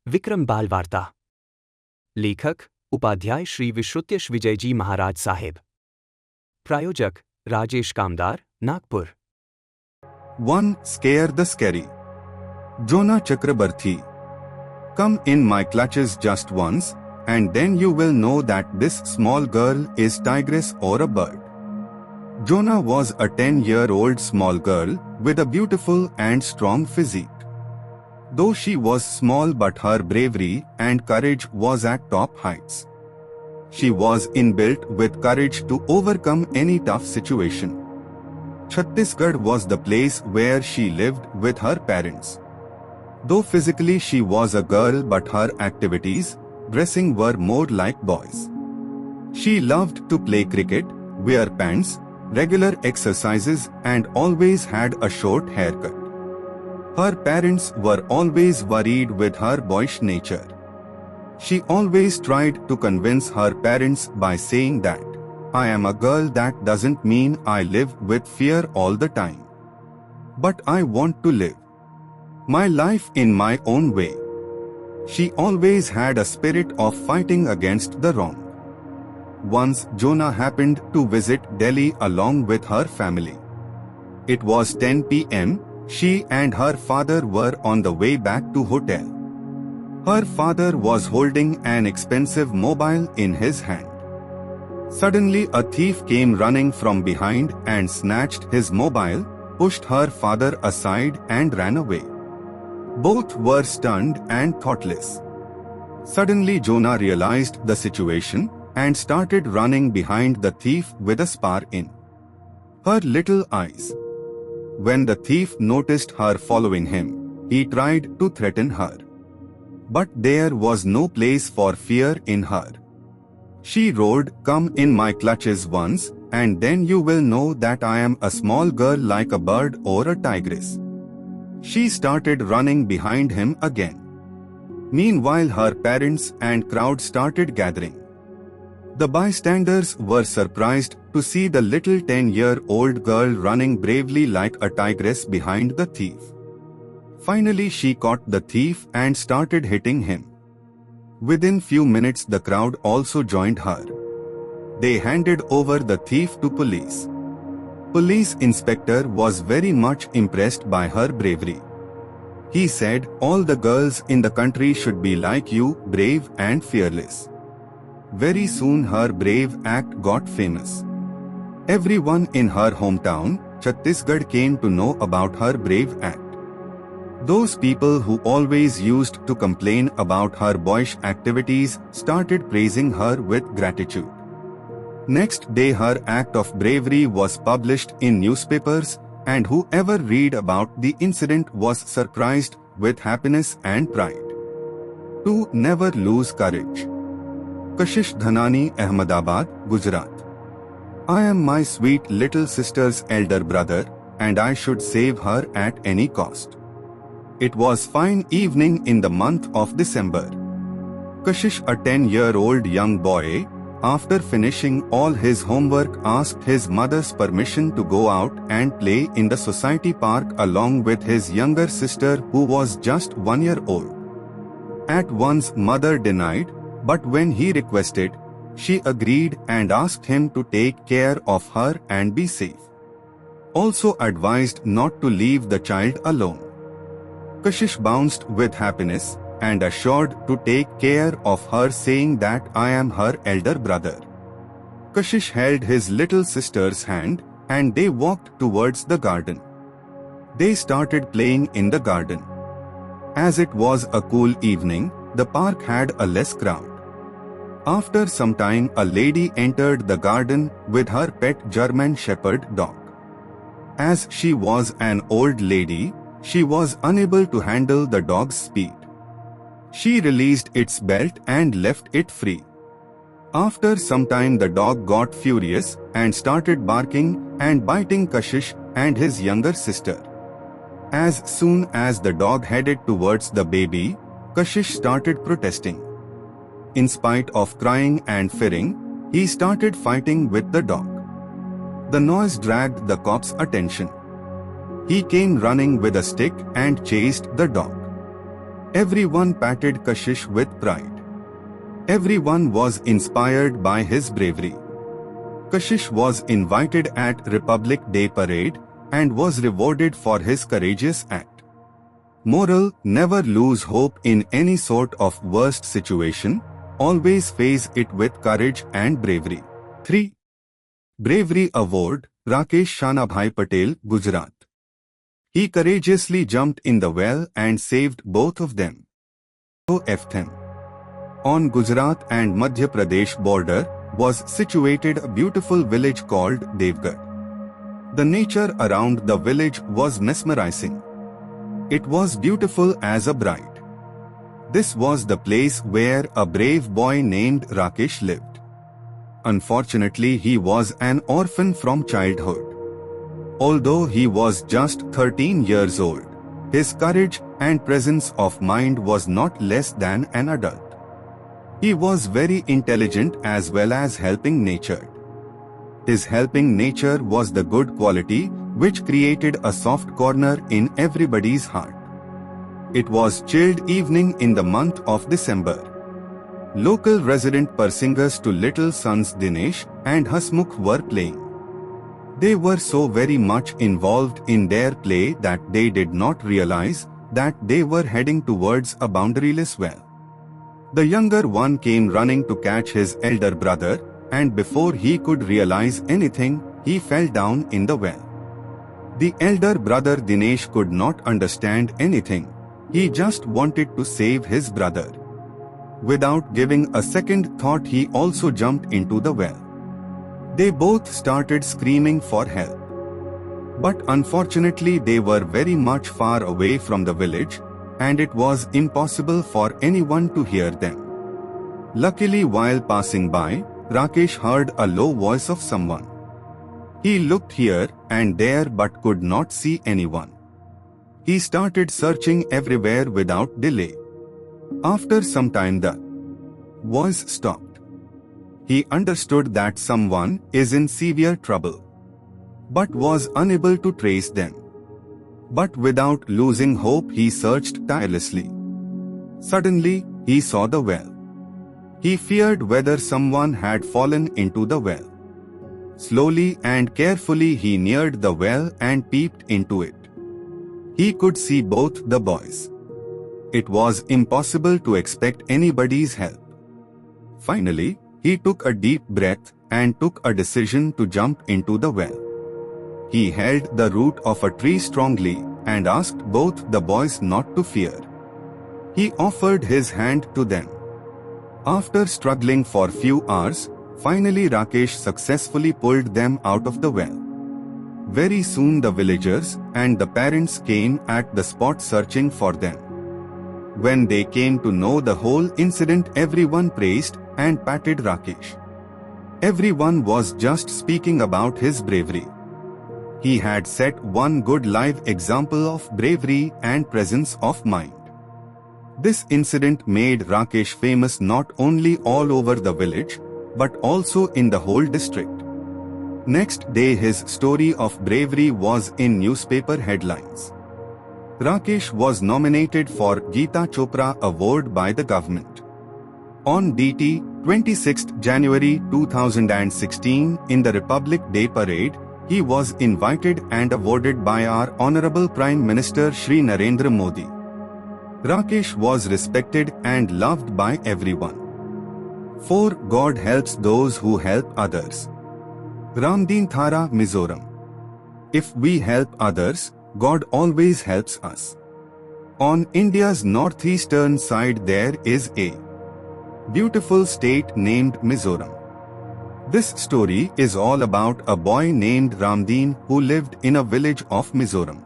विक्रम बाल वार्ता। लेखक उपाध्याय श्री विश्रुत्यश विजयजी महाराज साहेब। प्रायोजक राजेश कामदार, Nagpur. 1. Scare the Scary. Jonah Chakrabarthi. Come in my clutches just once, and then you will know that this small girl is tigress or a bird. Jonah was a 10-year-old small girl with a beautiful and strong physique. Though she was small, but her bravery and courage was at top heights. She was inbuilt with courage to overcome any tough situation. Chhattisgarh was the place where she lived with her parents. Though physically she was a girl, but her activities, dressing were more like boys. She loved to play cricket, wear pants, regular exercises, and always had a short haircut. Her parents were always worried with her boyish nature. She always tried to convince her parents by saying that, "I am a girl, that doesn't mean I live with fear all the time. But I want to live my life in my own way." She always had a spirit of fighting against the wrong. Once Jonah happened to visit Delhi along with her family. It was 10 p.m. She and her father were on the way back to hotel. Her father was holding an expensive mobile in his hand. Suddenly a thief came running from behind and snatched his mobile, pushed her father aside and ran away. Both were stunned and thoughtless. Suddenly Jonah realized the situation and started running behind the thief with a spar in her little eyes. When the thief noticed her following him, he tried to threaten her. But there was no place for fear in her. She roared, "Come in my clutches once, and then you will know that I am a small girl like a bird or a tigress." She started running behind him again. Meanwhile, her parents and crowd started gathering. The bystanders were surprised to see the little 10-year-old girl running bravely like a tigress behind the thief. Finally, she caught the thief and started hitting him. Within few minutes, the crowd also joined her. They handed over the thief to police. Police inspector was very much impressed by her bravery. He said, "All the girls in the country should be like you, brave and fearless." Very soon her brave act got famous. Everyone in her hometown, Chhattisgarh, came to know about her brave act. Those people who always used to complain about her boyish activities started praising her with gratitude. Next day her act of bravery was published in newspapers, and whoever read about the incident was surprised with happiness and pride. 2. Never lose courage. Kashish Dhanani, Ahmedabad, Gujarat. I am my sweet little sister's elder brother, and I should save her at any cost. It was fine evening in the month of December. Kashish, a 10-year-old young boy, after finishing all his homework, asked his mother's permission to go out and play in the society park along with his younger sister, who was just 1 year old. At once mother denied, but when he requested, she agreed and asked him to take care of her and be safe. Also advised not to leave the child alone. Kashish bounced with happiness and assured to take care of her, saying that, "I am her elder brother." Kashish held his little sister's hand and they walked towards the garden. They started playing in the garden. As it was a cool evening, the park had a less crowd. After some time, a lady entered the garden with her pet German Shepherd dog. As she was an old lady, she was unable to handle the dog's speed. She released its belt and left it free. After some time, the dog got furious and started barking and biting Kashish and his younger sister. As soon as the dog headed towards the baby, Kashish started protesting. In spite of crying and fearing, he started fighting with the dog. The noise dragged the cop's attention. He came running with a stick and chased the dog. Everyone patted Kashish with pride. Everyone was inspired by his bravery. Kashish was invited at Republic Day Parade and was rewarded for his courageous act. Moral: never lose hope in any sort of worst situation, always face it with courage and bravery. 3. Bravery Award, Rakesh Shanabhai Patel, Gujarat. He courageously jumped in the well and saved both of them. F. On Gujarat and Madhya Pradesh border was situated a beautiful village called Devgarh. The nature around the village was mesmerizing. It was beautiful as a bride. This was the place where a brave boy named Rakesh lived. Unfortunately, he was an orphan from childhood. Although he was just 13 years old, his courage and presence of mind was not less than an adult. He was very intelligent as well as helping-natured. His helping nature was the good quality which created a soft corner in everybody's heart. It was chilled evening in the month of December. Local resident Persingers to little sons Dinesh and Hasmukh were playing. They were so very much involved in their play that they did not realize that they were heading towards a boundaryless well. The younger one came running to catch his elder brother, and before he could realize anything, he fell down in the well. The elder brother Dinesh could not understand anything. He just wanted to save his brother. Without giving a second thought, he also jumped into the well. They both started screaming for help. But unfortunately, they were very much far away from the village, and it was impossible for anyone to hear them. Luckily, while passing by, Rakesh heard a low voice of someone. He looked here and there but could not see anyone. He started searching everywhere without delay. After some time, the voice stopped. He understood that someone is in severe trouble, but was unable to trace them. But without losing hope, he searched tirelessly. Suddenly, he saw the well. He feared whether someone had fallen into the well. Slowly and carefully he neared the well and peeped into it. He could see both the boys. It was impossible to expect anybody's help. Finally, he took a deep breath and took a decision to jump into the well. He held the root of a tree strongly and asked both the boys not to fear. He offered his hand to them. After struggling for few hours, finally Rakesh successfully pulled them out of the well. Very soon the villagers and the parents came at the spot searching for them. When they came to know the whole incident, everyone praised and patted Rakesh. Everyone was just speaking about his bravery. He had set one good live example of bravery and presence of mind. This incident made Rakesh famous not only all over the village, but also in the whole district. Next day his story of bravery was in newspaper headlines. Rakesh was nominated for Geeta Chopra Award by the government. On DT 26 January 2016 in the Republic Day Parade, he was invited and awarded by our Honorable Prime Minister Shri Narendra Modi. Rakesh was respected and loved by everyone. 4. God helps those who help others. Ramdeen Thara, Mizoram. If we help others, God always helps us. On India's northeastern side there is a beautiful state named Mizoram. This story is all about a boy named Ramdeen who lived in a village of Mizoram.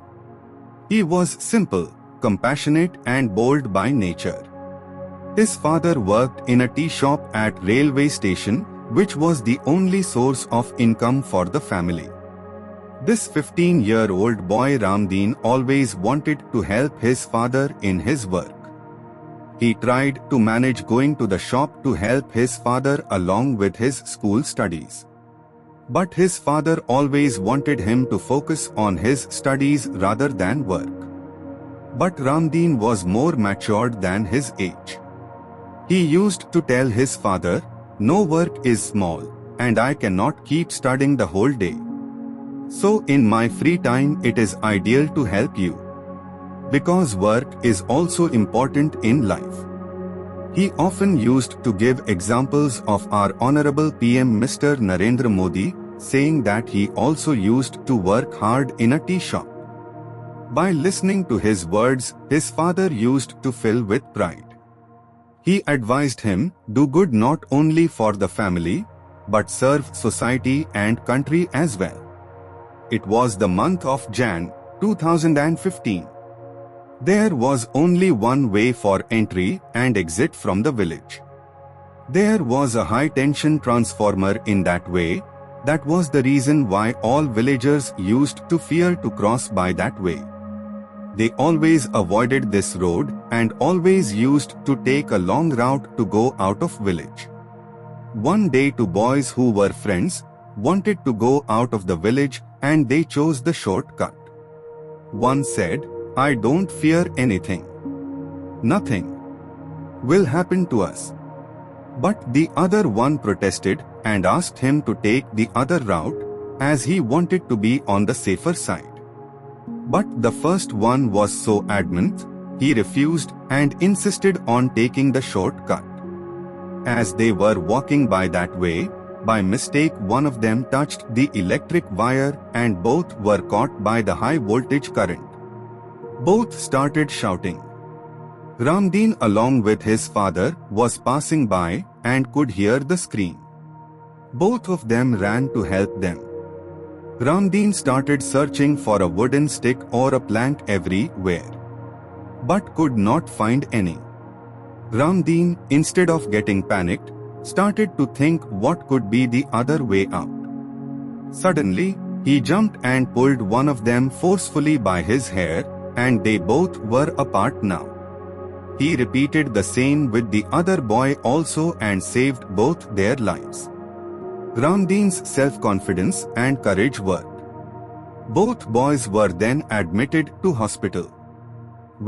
He was simple, compassionate and bold by nature. His father worked in a tea shop at railway station, which was the only source of income for the family. This 15-year-old boy Ramdeen always wanted to help his father in his work. He tried to manage going to the shop to help his father along with his school studies. But his father always wanted him to focus on his studies rather than work. But Ramdeen was more matured than his age. He used to tell his father, "No work is small, and I cannot keep studying the whole day. So in my free time it is ideal to help you. Because work is also important in life." He often used to give examples of our Honorable PM Mr. Narendra Modi, saying that he also used to work hard in a tea shop. By listening to his words, his father used to fill with pride. He advised him, "Do good not only for the family, but serve society and country as well." It was the month of Jan 2015. There was only one way for entry and exit from the village. There was a high-tension transformer in that way. That was the reason why all villagers used to fear to cross by that way. They always avoided this road and always used to take a long route to go out of village. One day two boys who were friends wanted to go out of the village and they chose the shortcut. One said, "I don't fear anything. Nothing will happen to us." But the other one protested and asked him to take the other route, as he wanted to be on the safer side. But the first one was so adamant, he refused and insisted on taking the shortcut. As they were walking by that way, by mistake one of them touched the electric wire and both were caught by the high voltage current. Both started shouting. Ramdeen along with his father was passing by and could hear the scream. Both of them ran to help them. Ramdeen started searching for a wooden stick or a plank everywhere, but could not find any. Ramdeen, instead of getting panicked, started to think what could be the other way out. Suddenly, he jumped and pulled one of them forcefully by his hair, and they both were apart now. He repeated the same with the other boy also and saved both their lives. Ramdeen's self-confidence and courage worked. Both boys were then admitted to hospital.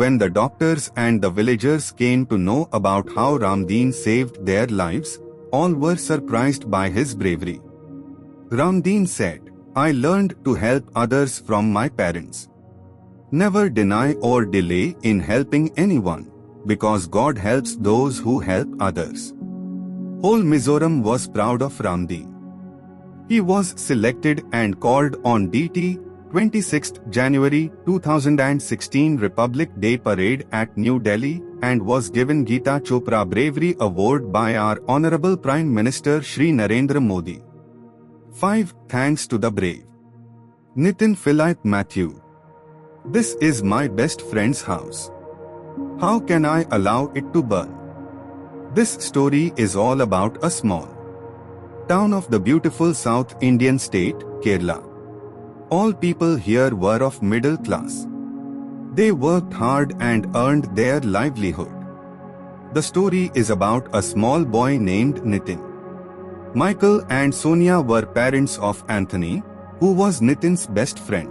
When the doctors and the villagers came to know about how Ramdeen saved their lives, all were surprised by his bravery. Ramdeen said, "I learned to help others from my parents. Never deny or delay in helping anyone, because God helps those who help others." Whole Mizoram was proud of Ramdeen. He was selected and called on DT 26th January 2016 Republic Day Parade at New Delhi and was given Geeta Chopra Bravery Award by our Honorable Prime Minister Shri Narendra Modi. 5. Thanks to the brave. Nitin Philip Matthew. This is my best friend's house. How can I allow it to burn? This story is all about a small town of the beautiful South Indian state, Kerala. All people here were of middle class. They worked hard and earned their livelihood. The story is about a small boy named Nitin. Michael and Sonia were parents of Anthony, who was Nitin's best friend.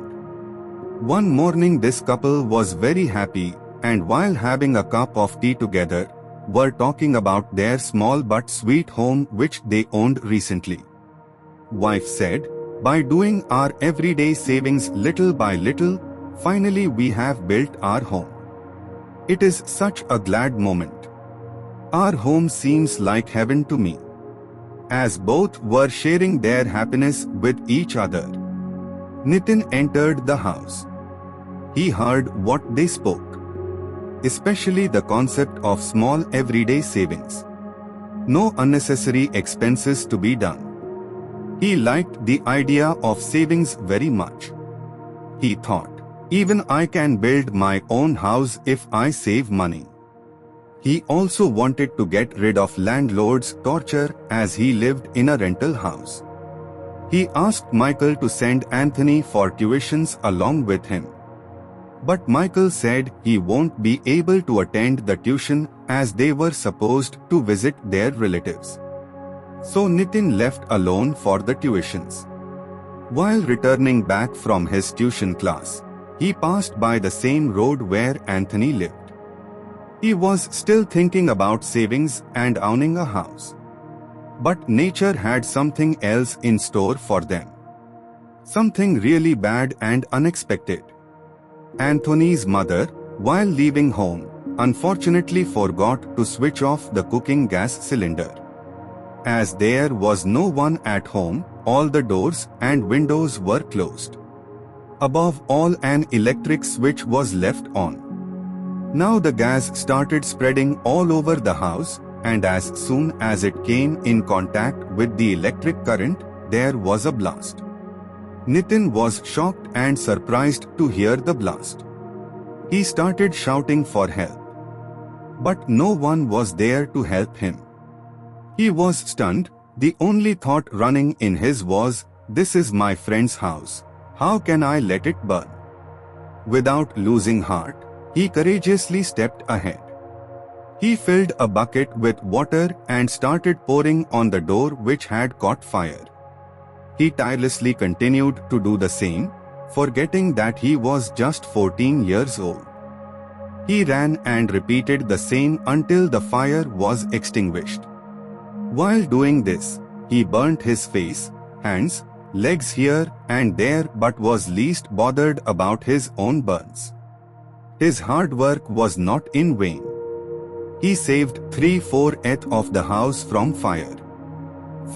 One morning this couple was very happy and while having a cup of tea together, were talking about their small but sweet home which they owned recently. Wife said, "By doing our everyday savings little by little, finally we have built our home. It is such a glad moment. Our home seems like heaven to me." As both were sharing their happiness with each other, Nitin entered the house. He heard what they spoke, especially the concept of small everyday savings. No unnecessary expenses to be done. He liked the idea of savings very much. He thought, "Even I can build my own house if I save money." He also wanted to get rid of landlord's torture as he lived in a rental house. He asked Michael to send Anthony for tuitions along with him. But Michael said he won't be able to attend the tuition as they were supposed to visit their relatives. So Nitin left alone for the tuitions. While returning back from his tuition class, he passed by the same road where Anthony lived. He was still thinking about savings and owning a house. But nature had something else in store for them. Something really bad and unexpected. Anthony's mother, while leaving home, unfortunately forgot to switch off the cooking gas cylinder. As there was no one at home, all the doors and windows were closed. Above all, an electric switch was left on. Now the gas started spreading all over the house, and as soon as it came in contact with the electric current, there was a blast. Nitin was shocked and surprised to hear the blast. He started shouting for help. But no one was there to help him. He was stunned. The only thought running in his was, "This is my friend's house. How can I let it burn?" Without losing heart, he courageously stepped ahead. He filled a bucket with water and started pouring on the door which had caught fire. He tirelessly continued to do the same, forgetting that he was just 14 years old. He ran and repeated the same until the fire was extinguished. While doing this, he burnt his face, hands, legs here and there, but was least bothered about his own burns. His hard work was not in vain. He saved 3/4 of the house from fire.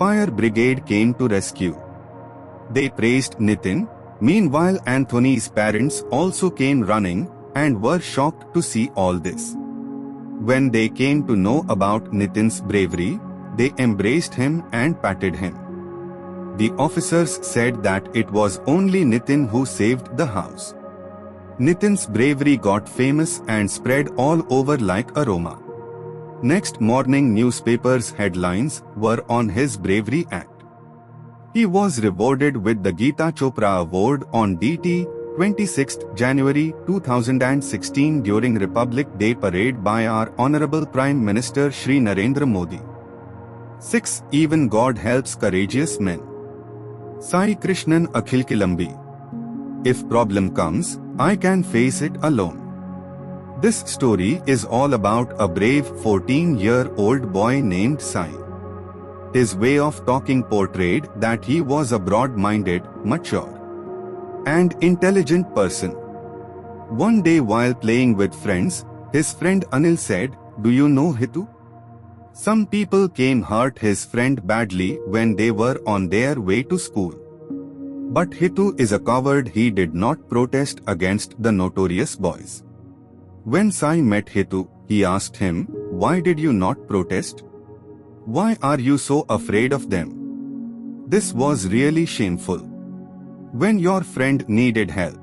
Fire brigade came to rescue. They praised Nitin. Meanwhile, Anthony's parents also came running and were shocked to see all this. When they came to know about Nitin's bravery, they embraced him and patted him. The officers said that it was only Nitin who saved the house. Nitin's bravery got famous and spread all over like aroma. Next morning, newspapers' headlines were on his bravery act. He was rewarded with the Geeta Chopra Award on DT 26 January 2016 during Republic Day parade by our Honorable Prime Minister Shri Narendra Modi. 6. Even God helps courageous men. Sai Krishnan Akhil Kilambi. If problem comes, I can face it alone. This story is all about a brave 14-year-old boy named Sai. His way of talking portrayed that he was a broad-minded, mature, and intelligent person. One day while playing with friends, his friend Anil said, "Do you know Hitu? Some people came hurt his friend badly when they were on their way to school. But Hitu is a coward." He did not protest against the notorious boys. When Sai met Hitu, he asked him, "Why did you not protest? Why are you so afraid of them? This was really shameful. When your friend needed help,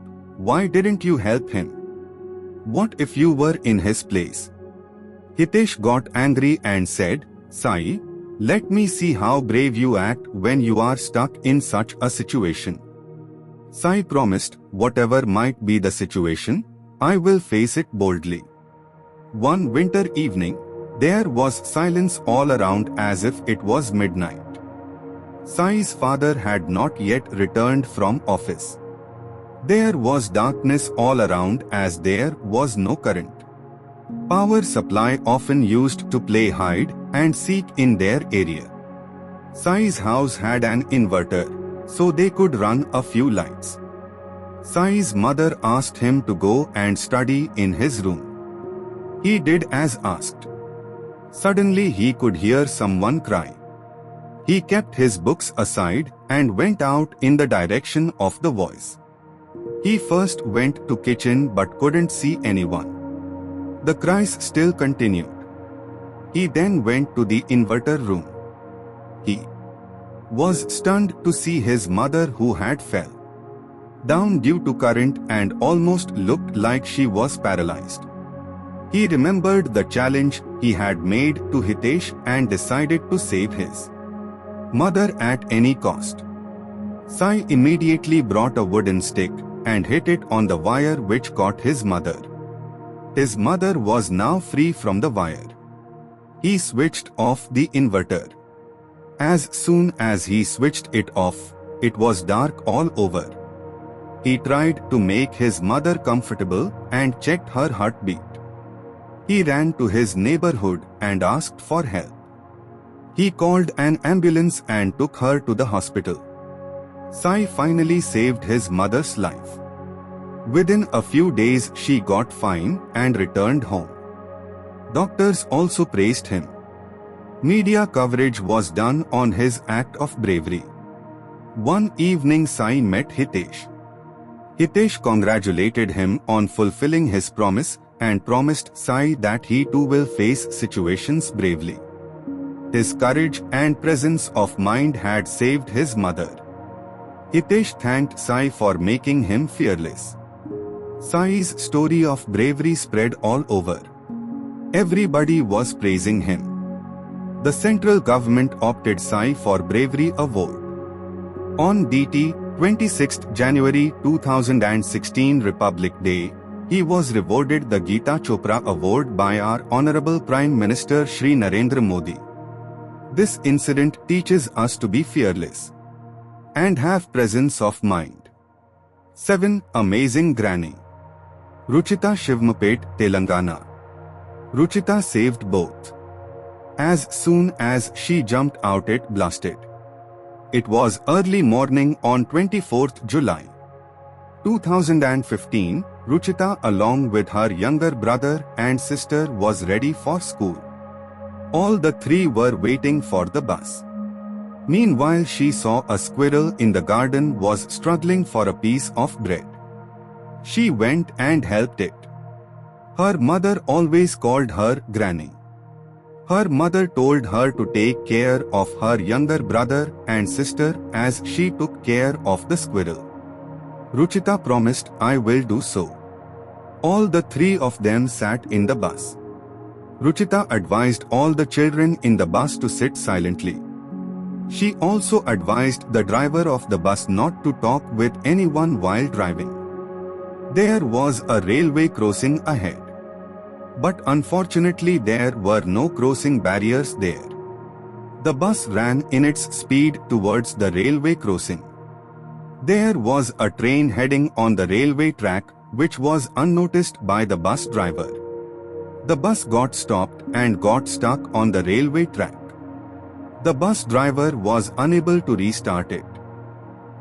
why didn't you help him? What if you were in his place?" Hitesh got angry and said, "Sai, let me see how brave you act when you are stuck in such a situation." Sai promised, "Whatever might be the situation, I will face it boldly." One winter evening, there was silence all around as if it was midnight. Sai's father had not yet returned from office. There was darkness all around as there was no current. Power supply often used to play hide and seek in their area. Sai's house had an inverter, so they could run a few lights. Sai's mother asked him to go and study in his room. He did as asked. Suddenly he could hear someone cry. He kept his books aside and went out in the direction of the voice. He first went to kitchen but couldn't see anyone. The cries still continued. He then went to the inverter room. He was stunned to see his mother, who had fell down due to current and almost looked like she was paralyzed. He remembered the challenge he had made to Hitesh and decided to save his mother at any cost. Sai immediately brought a wooden stick and hit it on the wire, which caught his mother. His mother was now free from the wire. He switched off the inverter. As soon as he switched it off, it was dark all over. He tried to make his mother comfortable and checked her heartbeat. He ran to his neighborhood and asked for help. He called an ambulance and took her to the hospital. Sai finally saved his mother's life. Within a few days, she got fine and returned home. Doctors also praised him. Media coverage was done on his act of bravery. One evening, Sai met Hitesh. Hitesh congratulated him on fulfilling his promise and promised Sai that he too will face situations bravely. His courage and presence of mind had saved his mother. Hitesh thanked Sai for making him fearless. Sai's story of bravery spread all over. Everybody was praising him. The central government opted Sai for Bravery Award. On DT 26 January 2016 Republic Day, he was rewarded the Geeta Chopra Award by our Honorable Prime Minister Shri Narendra Modi. This incident teaches us to be fearless and have presence of mind. 7. Amazing Granny. Ruchita, Shivampet, Telangana. Ruchita saved both. As soon as she jumped out, it blasted. It was early morning on 24th July 2015. Ruchita, along with her younger brother and sister, was ready for school. All the three were waiting for the bus. Meanwhile, she saw a squirrel in the garden was struggling for a piece of bread. She went and helped it. Her mother always called her Granny. Her mother told her to take care of her younger brother and sister as she took care of the squirrel. Ruchita promised, "I will do so." All the three of them sat in the bus. Ruchita advised all the children in the bus to sit silently. She also advised the driver of the bus not to talk with anyone while driving. There was a railway crossing ahead. But unfortunately, there were no crossing barriers there. The bus ran in its speed towards the railway crossing. There was a train heading on the railway track, which was unnoticed by the bus driver. The bus got stopped and got stuck on the railway track. The bus driver was unable to restart it.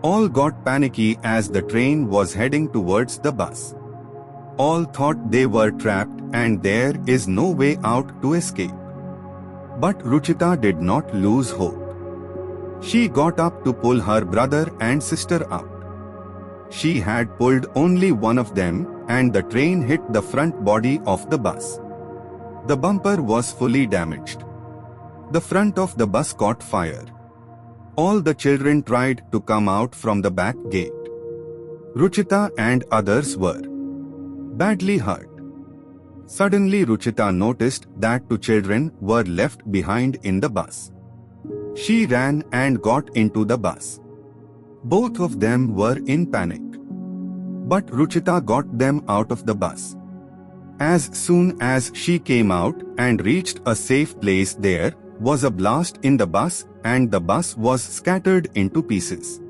All got panicky as the train was heading towards the bus. All thought they were trapped and there is no way out to escape. But Ruchita did not lose hope. She got up to pull her brother and sister out. She had pulled only one of them and the train hit the front body of the bus. The bumper was fully damaged. The front of the bus caught fire. All the children tried to come out from the back gate. Ruchita and others were badly hurt. Suddenly, Ruchita noticed that two children were left behind in the bus. She ran and got into the bus. Both of them were in panic. But Ruchita got them out of the bus. As soon as she came out and reached a safe place, there was a blast in the bus and the bus was scattered into pieces.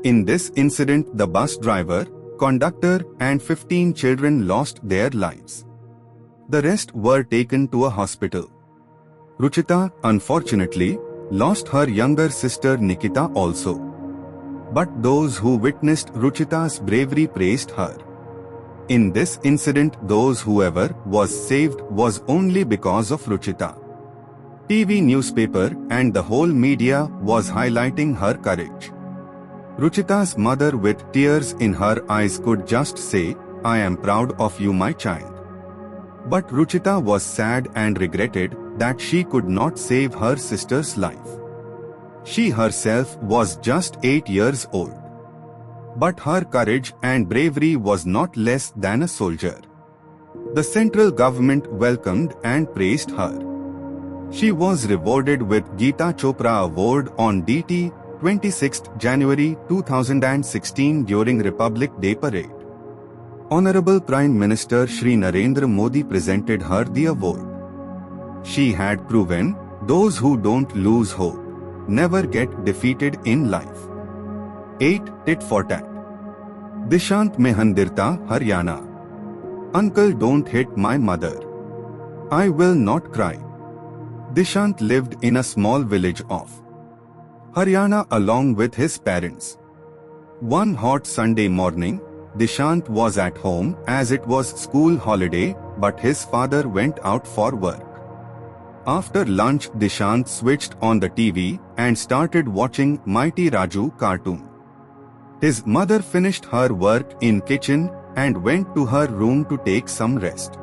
In this incident, the bus driver, conductor and 15 children lost their lives. The rest were taken to a hospital. Ruchita, unfortunately, lost her younger sister Nikita also. But those who witnessed Ruchita's bravery praised her. In this incident, whoever was saved was only because of Ruchita. TV, newspaper and the whole media was highlighting her courage. Ruchita's mother, with tears in her eyes, could just say, "I am proud of you, my child." But Ruchita was sad and regretted that she could not save her sister's life. She herself was just 8 years old. But her courage and bravery was not less than a soldier. The central government welcomed and praised her. She was rewarded with Geeta Chopra Award on DT 26 January 2016 during Republic Day Parade. Honorable Prime Minister Shri Narendra Modi presented her the award. She had proven those who don't lose hope never get defeated in life. 8. Tit for tat. Dishant Mehandirta, Haryana. Uncle, don't hit my mother. I will not cry. Dishant lived in a small village of Haryana along with his parents. One hot Sunday morning, Dishant was at home as it was school holiday, but his father went out for work. After lunch, Dishant switched on the TV and started watching Mighty Raju cartoon. His mother finished her work in kitchen and went to her room to take some rest.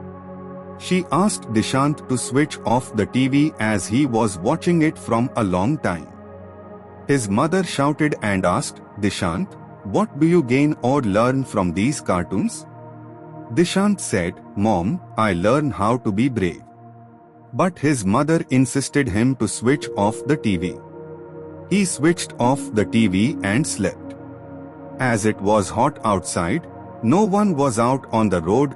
She asked Dishant to switch off the TV as he was watching it from a long time. His mother shouted and asked, "Dishant, what do you gain or learn from these cartoons?" Dishant said, "Mom, I learn how to be brave." But his mother insisted him to switch off the TV. He switched off the TV and slept. As it was hot outside, no one was out on the road.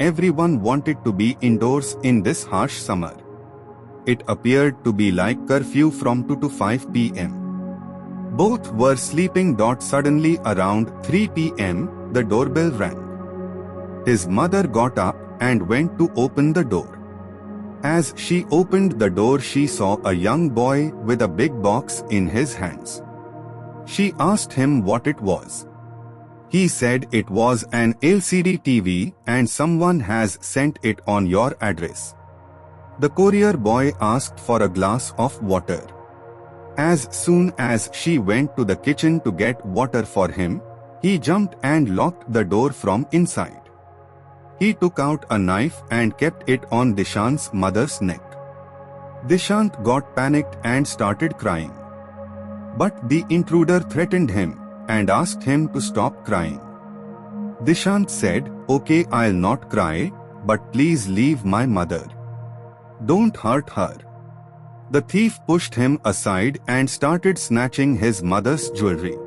Everyone wanted to be indoors in this harsh summer. It appeared to be like curfew from 2 to 5 p.m. Both were sleeping. Suddenly around 3 p.m., the doorbell rang. His mother got up and went to open the door. As she opened the door, she saw a young boy with a big box in his hands. She asked him what it was. He said it was an LCD TV and someone has sent it on your address. The courier boy asked for a glass of water. As soon as she went to the kitchen to get water for him, he jumped and locked the door from inside. He took out a knife and kept it on Dishant's mother's neck. Dishant got panicked and started crying. But the intruder threatened him and asked him to stop crying. Dishant said, "Okay, I'll not cry, but please leave my mother. Don't hurt her." The thief pushed him aside and started snatching his mother's jewelry.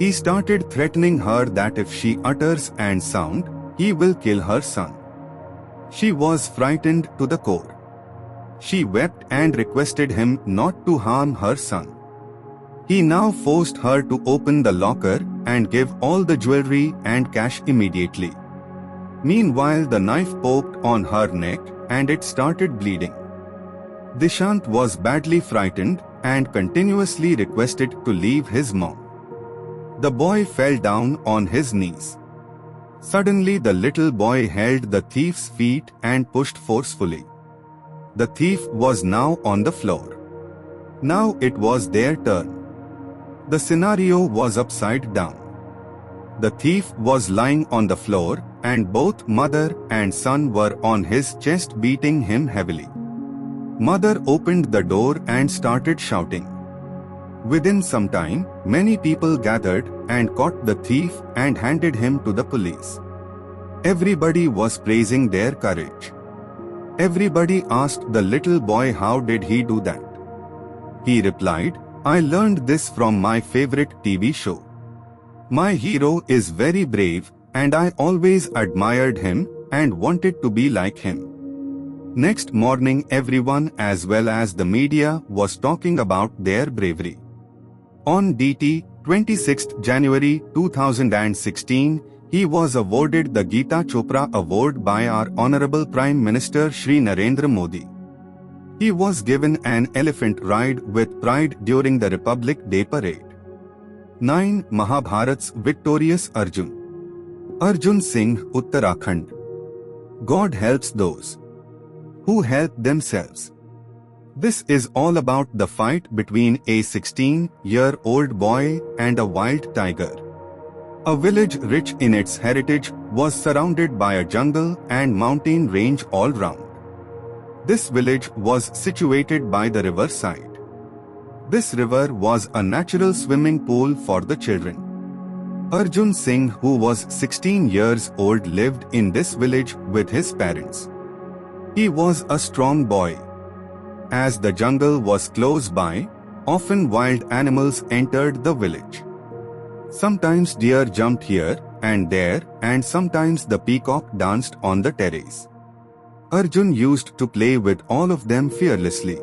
He started threatening her that if she utters an sound, he will kill her son. She was frightened to the core. She wept and requested him not to harm her son. He now forced her to open the locker and give all the jewelry and cash immediately. Meanwhile, the knife poked on her neck and it started bleeding. Dishant was badly frightened and continuously requested to leave his mom. The boy fell down on his knees. Suddenly, the little boy held the thief's feet and pushed forcefully. The thief was now on the floor. Now it was their turn. The scenario was upside down. The thief was lying on the floor and both mother and son were on his chest, beating him heavily. Mother opened the door and started shouting. Within some time, many people gathered and caught the thief and handed him to the police. Everybody was praising their courage. Everybody asked the little boy how did he do that. He replied, "I learned this from my favorite TV show. My hero is very brave and I always admired him and wanted to be like him." Next morning, everyone as well as the media was talking about their bravery. On DT 26 January 2016, he was awarded the Geeta Chopra Award by our Honorable Prime Minister Shri Narendra Modi. He was given an elephant ride with pride during the Republic Day parade. 9. Mahabharat's victorious Arjun. Arjun Singh, Uttarakhand. God helps those who help themselves. This is all about the fight between a 16-year-old boy and a wild tiger. A village rich in its heritage was surrounded by a jungle and mountain range all round. This village was situated by the river side. This river was a natural swimming pool for the children. Arjun Singh, who was 16 years old, lived in this village with his parents. He was a strong boy. As the jungle was close by, often wild animals entered the village. Sometimes deer jumped here and there, and sometimes the peacock danced on the terrace. Arjun used to play with all of them fearlessly.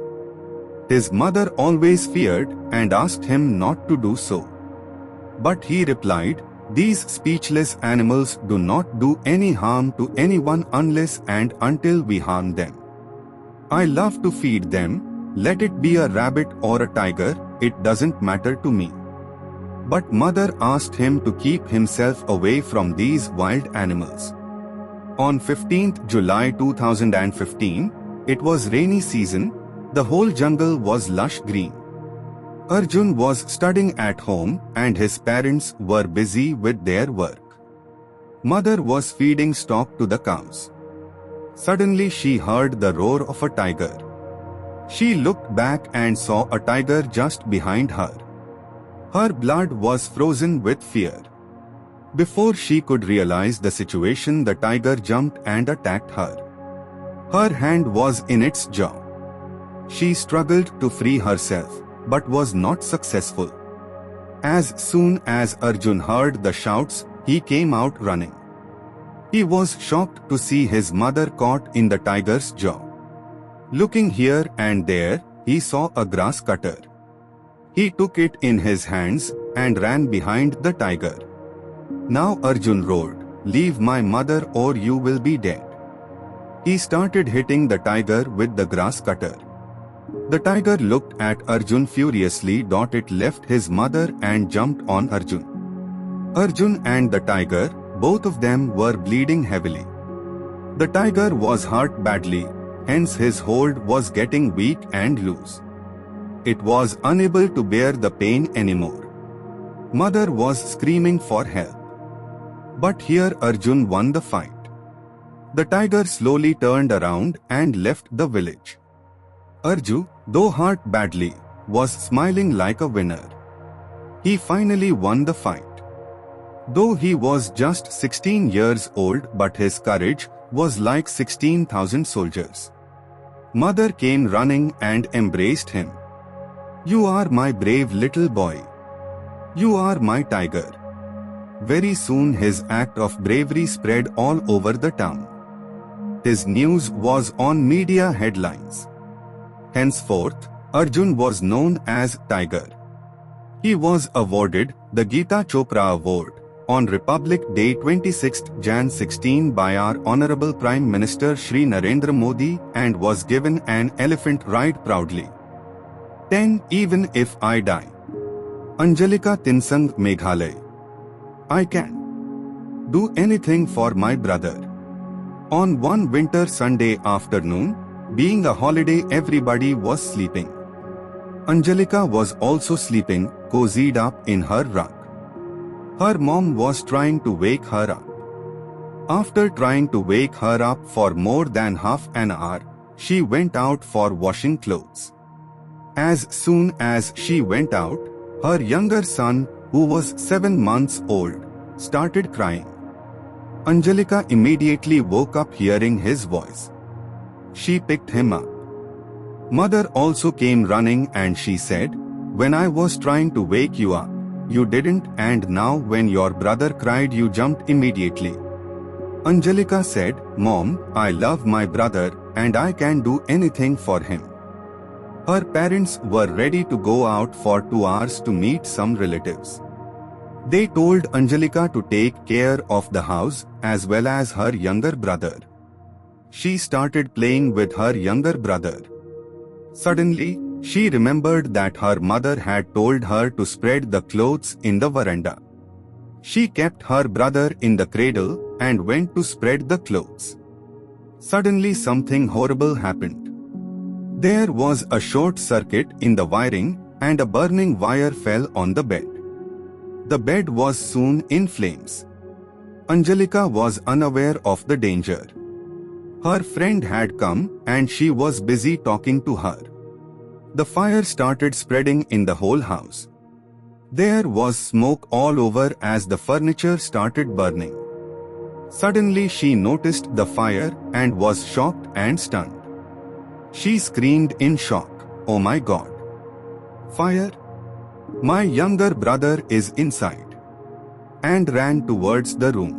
His mother always feared and asked him not to do so. But he replied, These speechless animals do not do any harm to anyone unless and until we harm them. I love to feed them, let it be a rabbit or a tiger, it doesn't matter to me. But mother asked him to keep himself away from these wild animals. On 15th July 2015, it was rainy season, the whole jungle was lush green. Arjun was studying at home and his parents were busy with their work. Mother was feeding stock to the cows. Suddenly she heard the roar of a tiger. She looked back and saw a tiger just behind her. Her blood was frozen with fear. Before she could realize the situation, the tiger jumped and attacked her. Her hand was in its jaw. She struggled to free herself, but was not successful. As soon as Arjun heard the shouts, he came out running. He was shocked to see his mother caught in the tiger's jaw. Looking here and there, he saw a grass cutter. He took it in his hands and ran behind the tiger. Now Arjun roared, "Leave my mother or you will be dead." He started hitting the tiger with the grass cutter. The tiger looked at Arjun furiously. It left his mother and jumped on Arjun. Arjun and the tiger, both of them were bleeding heavily. The tiger was hurt badly, hence his hold was getting weak and loose. It was unable to bear the pain anymore. Mother was screaming for help. But here Arjun won the fight. The tiger slowly turned around and left the village. Arjun, though hurt badly, was smiling like a winner. He finally won the fight. Though he was just 16 years old, but his courage was like 16,000 soldiers. Mother came running and embraced him. "You are my brave little boy. You are my tiger." Very soon his act of bravery spread all over the town. His news was on media headlines. Henceforth, Arjun was known as Tiger. He was awarded the Geeta Chopra Award on Republic Day 26 Jan 16 by our Honorable Prime Minister Shri Narendra Modi and was given an elephant ride proudly. 10 Even if I die. Anjalika Tinsang, Meghalaya. I can do anything for my brother. On one winter Sunday afternoon, being a holiday, everybody was sleeping. Anjalika was also sleeping, cozied up in her rug. Her mom was trying to wake her up. After trying to wake her up for more than half an hour, she went out for washing clothes. As soon as she went out, her younger son, who was 7 months old, started crying. Anjalika immediately woke up hearing his voice. She picked him up. Mother also came running and she said, "When I was trying to wake you up, you didn't, and now when your brother cried you jumped immediately." Anjalika said, "Mom, I love my brother and I can do anything for him." Her parents were ready to go out for 2 hours to meet some relatives. They told Anjalika to take care of the house as well as her younger brother. She started playing with her younger brother. Suddenly, she remembered that her mother had told her to spread the clothes in the veranda. She kept her brother in the cradle and went to spread the clothes. Suddenly something horrible happened. There was a short circuit in the wiring and a burning wire fell on the bed. The bed was soon in flames. Anjalika was unaware of the danger. Her friend had come and she was busy talking to her. The fire started spreading in the whole house. There was smoke all over as the furniture started burning. Suddenly she noticed the fire and was shocked and stunned. She screamed in shock, "Oh my God! Fire! My younger brother is inside!" and ran towards the room.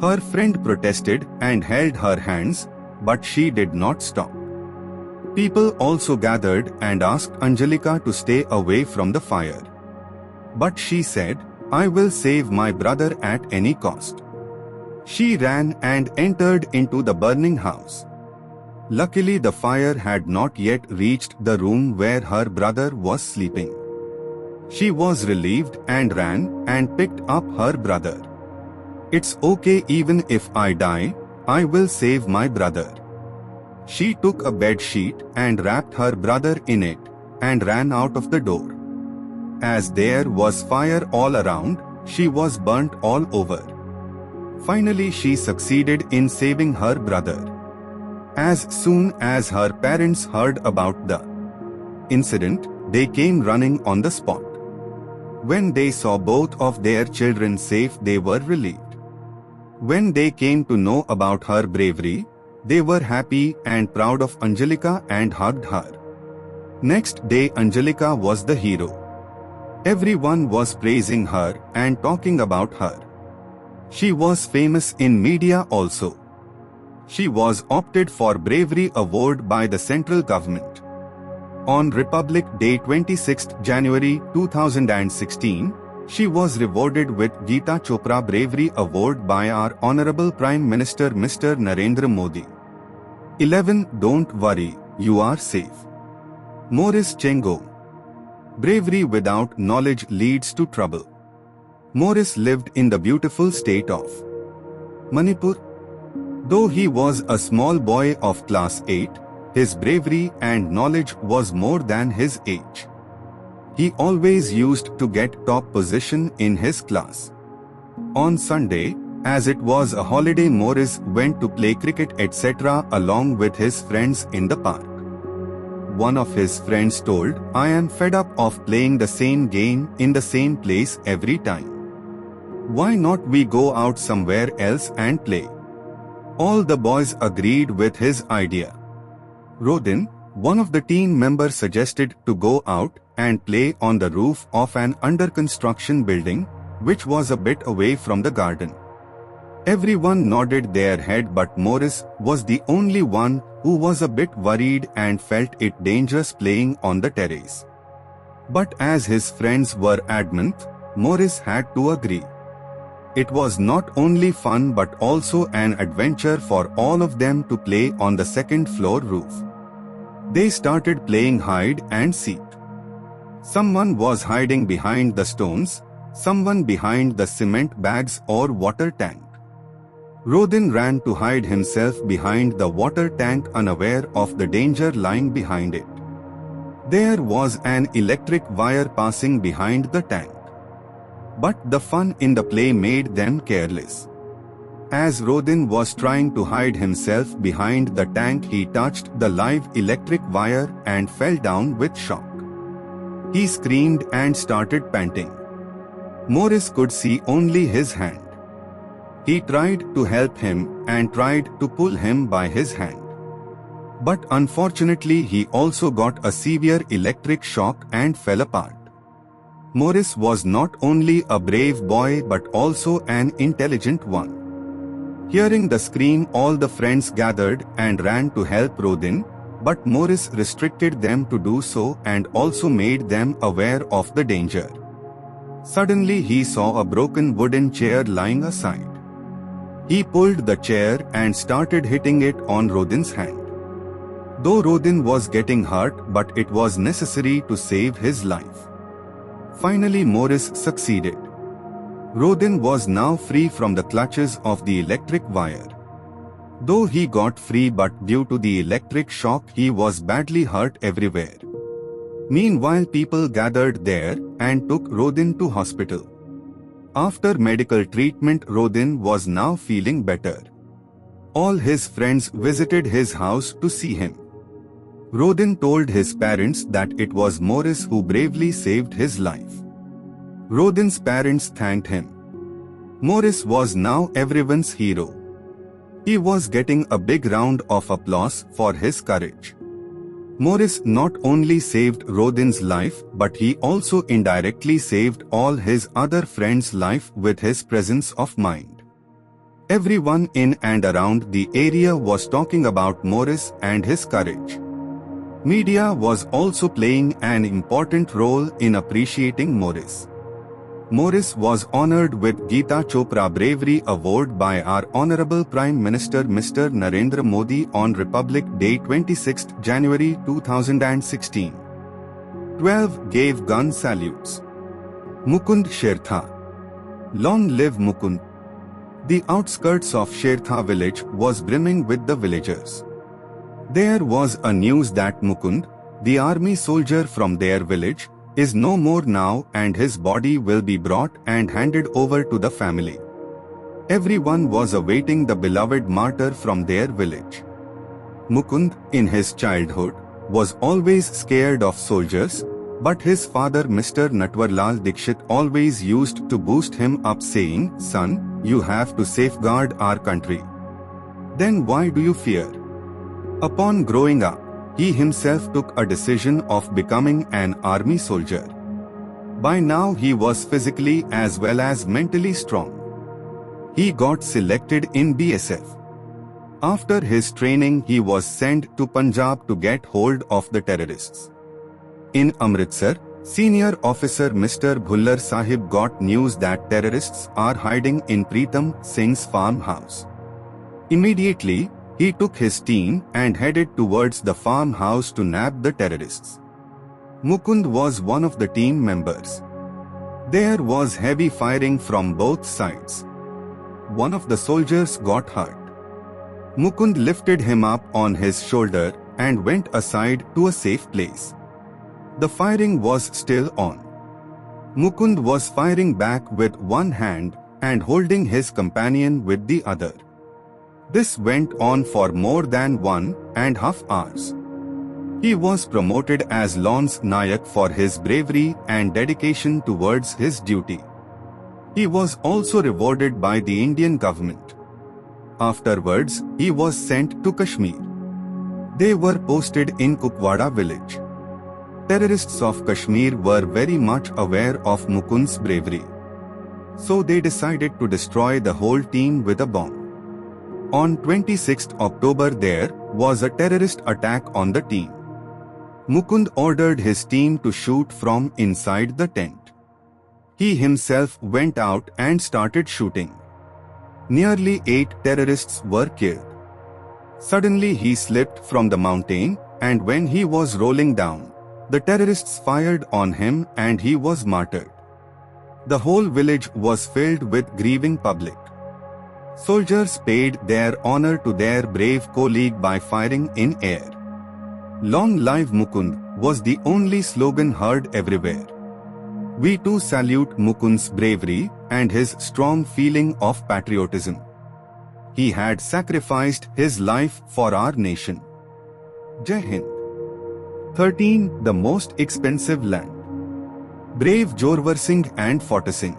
Her friend protested and held her hands, but she did not stop. People also gathered and asked Anjalika to stay away from the fire. But she said, I will save my brother at any cost." She ran and entered into the burning house. Luckily, the fire had not yet reached the room where her brother was sleeping. She was relieved and ran and picked up her brother. "It's okay, even if I die, I will save my brother." She took a bed sheet and wrapped her brother in it and ran out of the door. As there was fire all around, she was burnt all over. Finally, she succeeded in saving her brother. As soon as her parents heard about the incident, they came running on the spot. When they saw both of their children safe, they were relieved. When they came to know about her bravery, they were happy and proud of Anjalika and hugged her. Next day, Anjalika was the hero. Everyone was praising her and talking about her. She was famous in media also. She was opted for Bravery Award by the central government. On Republic Day 26 January 2016, she was rewarded with Geeta Chopra Bravery Award by our Honorable Prime Minister Mr. Narendra Modi. 11. Don't worry, you are safe. Maurice Chengo. Bravery without knowledge leads to trouble. Maurice lived in the beautiful state of Manipur. Though he was a small boy of class 8, his bravery and knowledge was more than his age. He always used to get top position in his class. On Sunday, as it was a holiday, Maurice went to play cricket etc. along with his friends in the park. One of his friends told, "I am fed up of playing the same game in the same place every time. Why not we go out somewhere else and play?" All the boys agreed with his idea. Rodin, one of the team members, suggested to go out and play on the roof of an under-construction building, which was a bit away from the garden. Everyone nodded their head, but Maurice was the only one who was a bit worried and felt it dangerous playing on the terrace. But as his friends were adamant, Maurice had to agree. It was not only fun but also an adventure for all of them to play on the second floor roof. They started playing hide and seek. Someone was hiding behind the stones, someone behind the cement bags or water tank. Rodin ran to hide himself behind the water tank, unaware of the danger lying behind it. There was an electric wire passing behind the tank. But the fun in the play made them careless. As Rodin was trying to hide himself behind the tank, he touched the live electric wire and fell down with shock. He screamed and started panting. Maurice could see only his hand. He tried to help him and tried to pull him by his hand. But unfortunately, he also got a severe electric shock and fell apart. Maurice was not only a brave boy but also an intelligent one. Hearing the scream, all the friends gathered and ran to help Rodin, but Maurice restricted them to do so and also made them aware of the danger. Suddenly he saw a broken wooden chair lying aside. He pulled the chair and started hitting it on Rodin's hand. Though Rodin was getting hurt, but it was necessary to save his life. Finally, Maurice succeeded. Rodin was now free from the clutches of the electric wire. Though he got free, but due to the electric shock he was badly hurt everywhere. Meanwhile, people gathered there and took Rodin to hospital. After medical treatment, Rodin was now feeling better. All his friends visited his house to see him. Rodin told his parents that it was Maurice who bravely saved his life. Rodin's parents thanked him. Maurice was now everyone's hero. He was getting a big round of applause for his courage. Maurice not only saved Rodin's life, but he also indirectly saved all his other friends' life with his presence of mind. Everyone in and around the area was talking about Maurice and his courage. Media was also playing an important role in appreciating Maurice. Morris was honored with Geeta Chopra Bravery Award by our Honorable Prime Minister Mr. Narendra Modi on Republic Day 26 January 2016. 12 gave gun salutes. Mukund Shertha. Long live Mukund. The outskirts of Shertha village was brimming with the villagers. There was a news that Mukund, the army soldier from their village, is no more now and his body will be brought and handed over to the family. Everyone was awaiting the beloved martyr from their village. Mukund, in his childhood, was always scared of soldiers, but his father Mr. Natwarlal Dikshit always used to boost him up saying, "Son, you have to safeguard our country. Then why do you fear?" Upon growing up, he himself took a decision of becoming an army soldier. By now he was physically as well as mentally strong. He got selected in BSF. After his training, he was sent to Punjab to get hold of the terrorists. In Amritsar, senior officer Mr. Bhullar Sahib got news that terrorists are hiding in Pritam Singh's farmhouse. Immediately, he took his team and headed towards the farmhouse to nab the terrorists. Mukund was one of the team members. There was heavy firing from both sides. One of the soldiers got hurt. Mukund lifted him up on his shoulder and went aside to a safe place. The firing was still on. Mukund was firing back with one hand and holding his companion with the other. This went on for more than 1.5 hours. He was promoted as Lance Nayak for his bravery and dedication towards his duty. He was also rewarded by the Indian government. Afterwards, he was sent to Kashmir. They were posted in Kukwada village. Terrorists of Kashmir were very much aware of Mukund's bravery. So they decided to destroy the whole team with a bomb. On 26 October there was a terrorist attack on the team. Mukund ordered his team to shoot from inside the tent. He himself went out and started shooting. Nearly 8 terrorists were killed. Suddenly he slipped from the mountain, and when he was rolling down, the terrorists fired on him and he was martyred. The whole village was filled with grieving public. Soldiers paid their honor to their brave colleague by firing in air. "Long live Mukund" was the only slogan heard everywhere. We too salute Mukund's bravery and his strong feeling of patriotism. He had sacrificed his life for our nation. Jai Hind. 13. The most expensive land. Brave Jorwar Singh and Fateh Singh.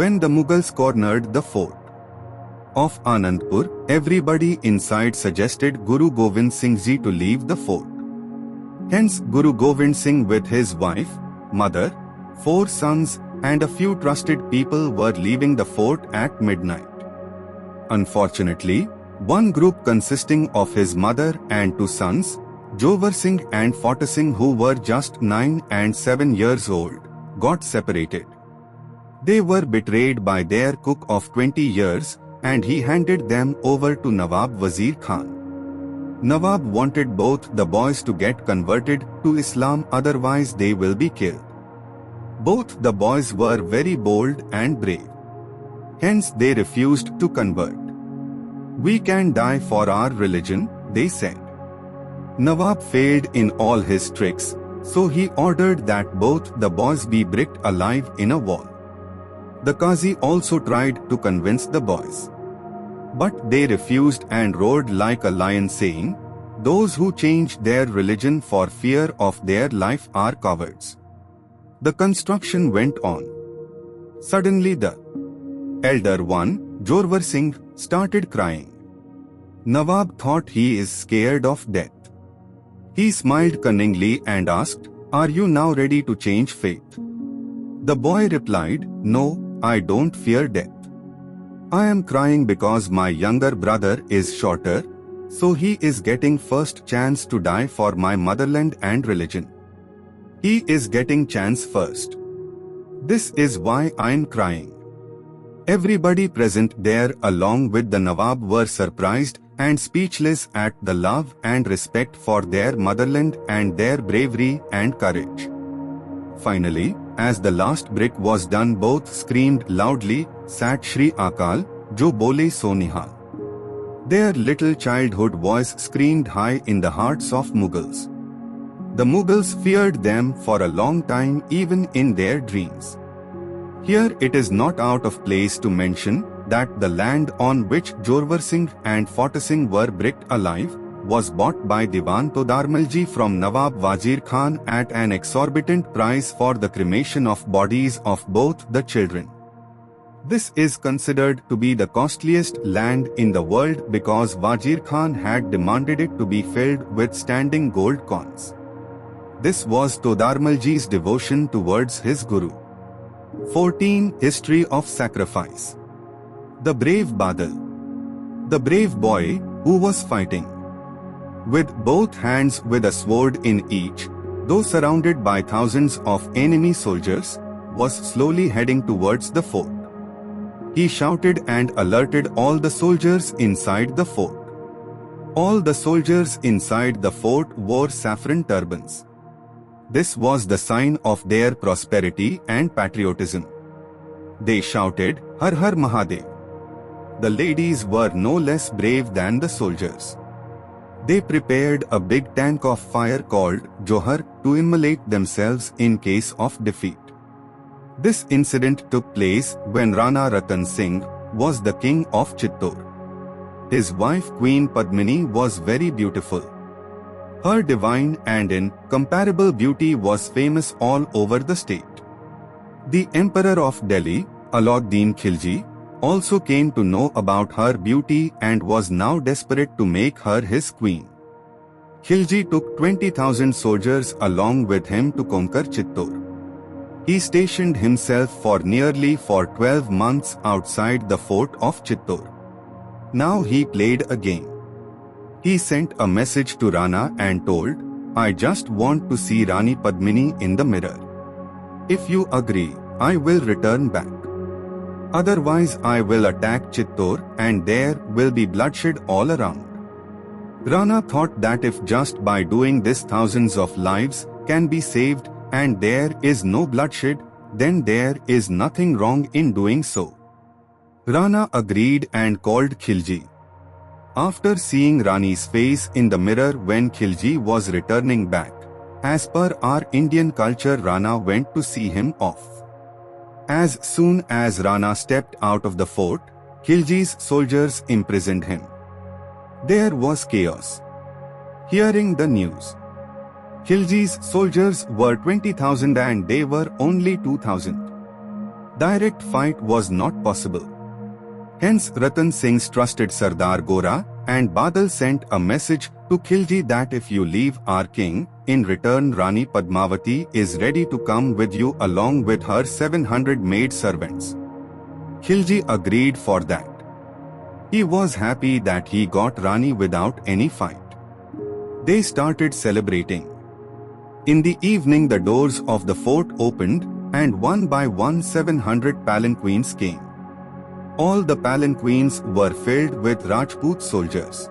When the Mughals cornered the fort of Anandpur, everybody inside suggested Guru Gobind Singh Ji to leave the fort. Hence, Guru Gobind Singh with his wife, mother, 4 sons, and a few trusted people were leaving the fort at midnight. Unfortunately, one group consisting of his mother and 2 sons, Jorwar Singh and Fateh Singh, who were just 9 and 7 years old, got separated. They were betrayed by their cook of 20 years, and he handed them over to Nawab Wazir Khan. Nawab wanted both the boys to get converted to Islam, otherwise they will be killed. Both the boys were very bold and brave. Hence they refused to convert. "We can die for our religion," they said. Nawab failed in all his tricks, so he ordered that both the boys be bricked alive in a wall. The Qazi also tried to convince the boys, but they refused and roared like a lion, saying, "Those who change their religion for fear of their life are cowards." The construction went on. Suddenly the elder one, Jorwar Singh, started crying. Nawab thought he is scared of death. He smiled cunningly and asked, "Are you now ready to change faith?" The boy replied, "No, I don't fear death. I am crying because my younger brother is shorter, so he is getting first chance to die for my motherland and religion. He is getting chance first. This is why I'm crying. Everybody present there along with the Nawab were surprised and speechless at the love and respect for their motherland and their bravery and courage. Finally, as the last brick was done, both screamed loudly, Sat Shri Akal, Jo Bole So Nihal. Their little childhood voice screamed high in the hearts of Mughals. The Mughals feared them for a long time, even in their dreams. Here it is not out of place to mention that the land on which Jorwar Singh and Fateh Singh were bricked alive was bought by Diwan Todarmalji from Nawab Wazir Khan at an exorbitant price for the cremation of bodies of both the children. This is considered to be the costliest land in the world because Wazir Khan had demanded it to be filled with standing gold coins. This was Todarmalji's devotion towards his Guru. 14. History of Sacrifice. The brave Badal. The brave boy who was fighting with both hands with a sword in each, though surrounded by thousands of enemy soldiers, was slowly heading towards the fort. He shouted and alerted all the soldiers inside the fort. All the soldiers inside the fort wore saffron turbans. This was the sign of their prosperity and patriotism. They shouted, Har Har Mahadev. The ladies were no less brave than the soldiers. They prepared a big tank of fire called Johar to immolate themselves in case of defeat. This incident took place when Rana Ratan Singh was the king of Chittor. His wife Queen Padmini was very beautiful. Her divine and incomparable beauty was famous all over the state. The Emperor of Delhi, Alauddin Khilji, also came to know about her beauty and was now desperate to make her his queen. Khilji took 20,000 soldiers along with him to conquer Chittor. He stationed himself for nearly 12 months outside the fort of Chittor. Now he played a game. He sent a message to Rana and told, I just want to see Rani Padmini in the mirror. If you agree, I will return back. Otherwise I will attack Chittor and there will be bloodshed all around. Rana thought that if just by doing this thousands of lives can be saved and there is no bloodshed, then there is nothing wrong in doing so. Rana agreed and called Khilji. After seeing Rani's face in the mirror when Khilji was returning back, as per our Indian culture, Rana went to see him off. As soon as Rana stepped out of the fort, Khilji's soldiers imprisoned him. There was chaos. Hearing the news, Khilji's soldiers were 20,000 and they were only 2,000. Direct fight was not possible. Hence Ratan Singh's trusted Sardar Gora and Badal sent a message to Khilji that if you leave our king, in return Rani Padmavati is ready to come with you along with her 700 maid servants. Khilji agreed for that. He was happy that he got Rani without any fight. They started celebrating. In the evening the doors of the fort opened and one by one 700 palanquins came. All the palanquins were filled with Rajput soldiers.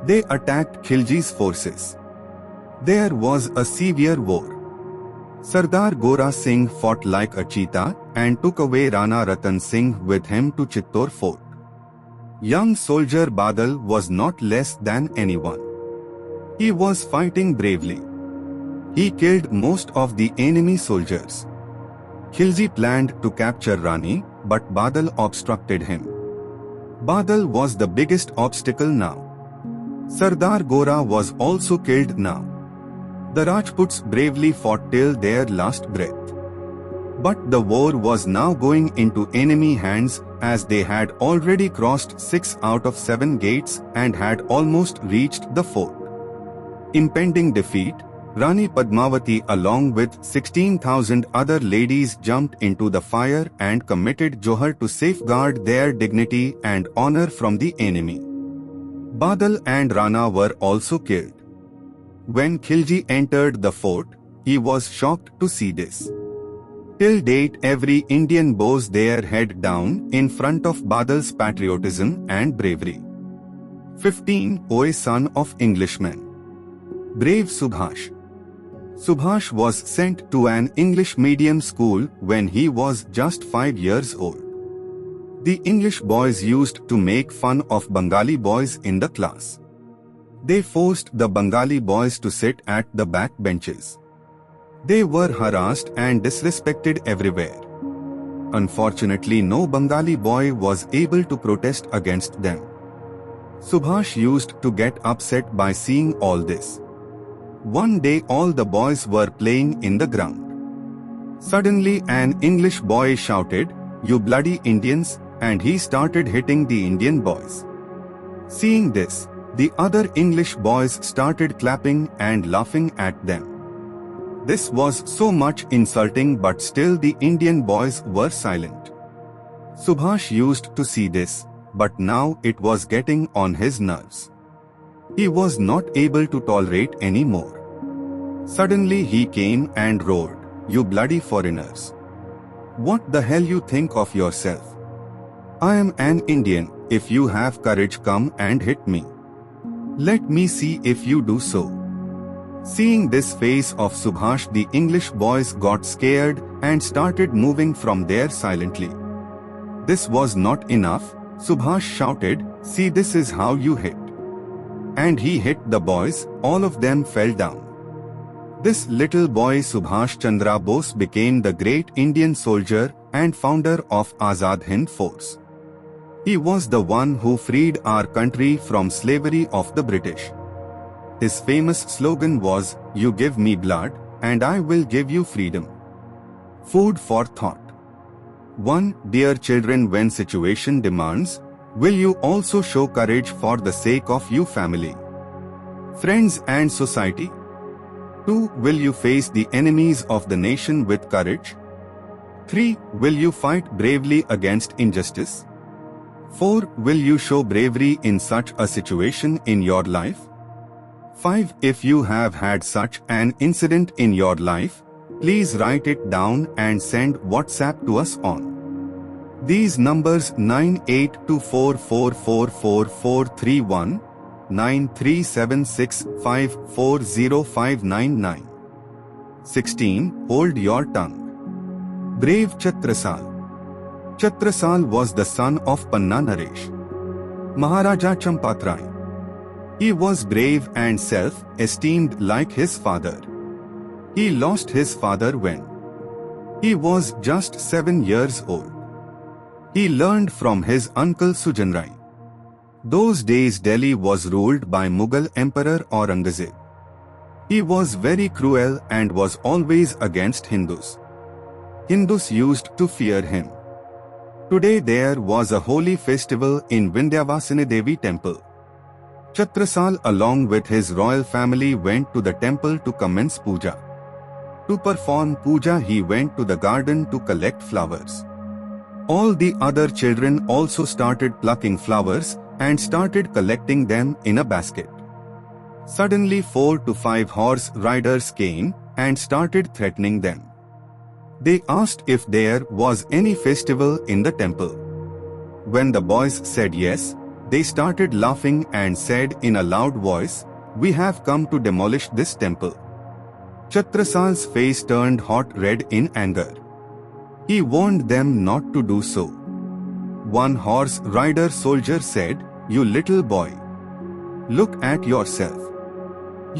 They attacked Khilji's forces. There was a severe war. Sardar Gora Singh fought like a cheetah and took away Rana Ratan Singh with him to Chittor fort. Young soldier Badal was not less than anyone. He was fighting bravely. He killed most of the enemy soldiers. Khilji planned to capture Rani, but Badal obstructed him. Badal was the biggest obstacle now. Sardar Gora was also killed now. The Rajputs bravely fought till their last breath. But the war was now going into enemy hands as they had already crossed 6 out of 7 gates and had almost reached the fort. Impending defeat, Rani Padmavati along with 16,000 other ladies jumped into the fire and committed Johar to safeguard their dignity and honor from the enemy. Badal and Rana were also killed. When Khilji entered the fort, he was shocked to see this. Till date, every Indian bows their head down in front of Badal's patriotism and bravery. 15. O son of Englishmen. Brave Subhash. Subhash was sent to an English medium school when he was just 5 years old. The English boys used to make fun of Bengali boys in the class. They forced the Bengali boys to sit at the back benches. They were harassed and disrespected everywhere. Unfortunately, no Bengali boy was able to protest against them. Subhash used to get upset by seeing all this. One day all the boys were playing in the ground. Suddenly an English boy shouted, "You bloody Indians," and he started hitting the Indian boys. Seeing this, the other English boys started clapping and laughing at them. This was so much insulting, but still the Indian boys were silent. Subhash used to see this, but now it was getting on his nerves. He was not able to tolerate anymore. Suddenly he came and roared, "You bloody foreigners! What the hell you think of yourself? I am an Indian. If you have courage, come and hit me. Let me see if you do so." Seeing this face of Subhash, the English boys got scared and started moving from there silently. This was not enough. Subhash shouted, "See, this is how you hit." And he hit the boys. All of them fell down. This little boy Subhash Chandra Bose became the great Indian soldier and founder of Azad Hind Force. He was the one who freed our country from slavery of the British. His famous slogan was, "You give me blood, and I will give you freedom." Food for thought. 1. Dear children, when situation demands, will you also show courage for the sake of your family, friends and society? 2. Will you face the enemies of the nation with courage? 3. Will you fight bravely against injustice? 4. Will you show bravery in such a situation in your life? 5. If you have had such an incident in your life, please write it down and send WhatsApp to us on these numbers: 9824444431, 9376540599. 16. Hold your tongue. Brave Chhatrasal. Chhatrasal was the son of Panna Naresh, Maharaja Champatrai. He was brave and self-esteemed like his father. He lost his father when he was just 7 years old. He learned from his uncle Sujanrai. Those days Delhi was ruled by Mughal Emperor Aurangzeb. He was very cruel and was always against Hindus. Hindus used to fear him. Today there was a holy festival in Vindhyavasini Devi temple. Chhatrasal along with his royal family went to the temple to commence puja. To perform puja he went to the garden to collect flowers. All the other children also started plucking flowers and started collecting them in a basket. Suddenly 4 to 5 horse riders came and started threatening them. They asked if there was any festival in the temple. When the boys said yes, they started laughing and said in a loud voice, "We have come to demolish this temple." Chhatrasal's face turned hot red in anger. He warned them not to do so. One horse rider soldier said, "You little boy, look at yourself.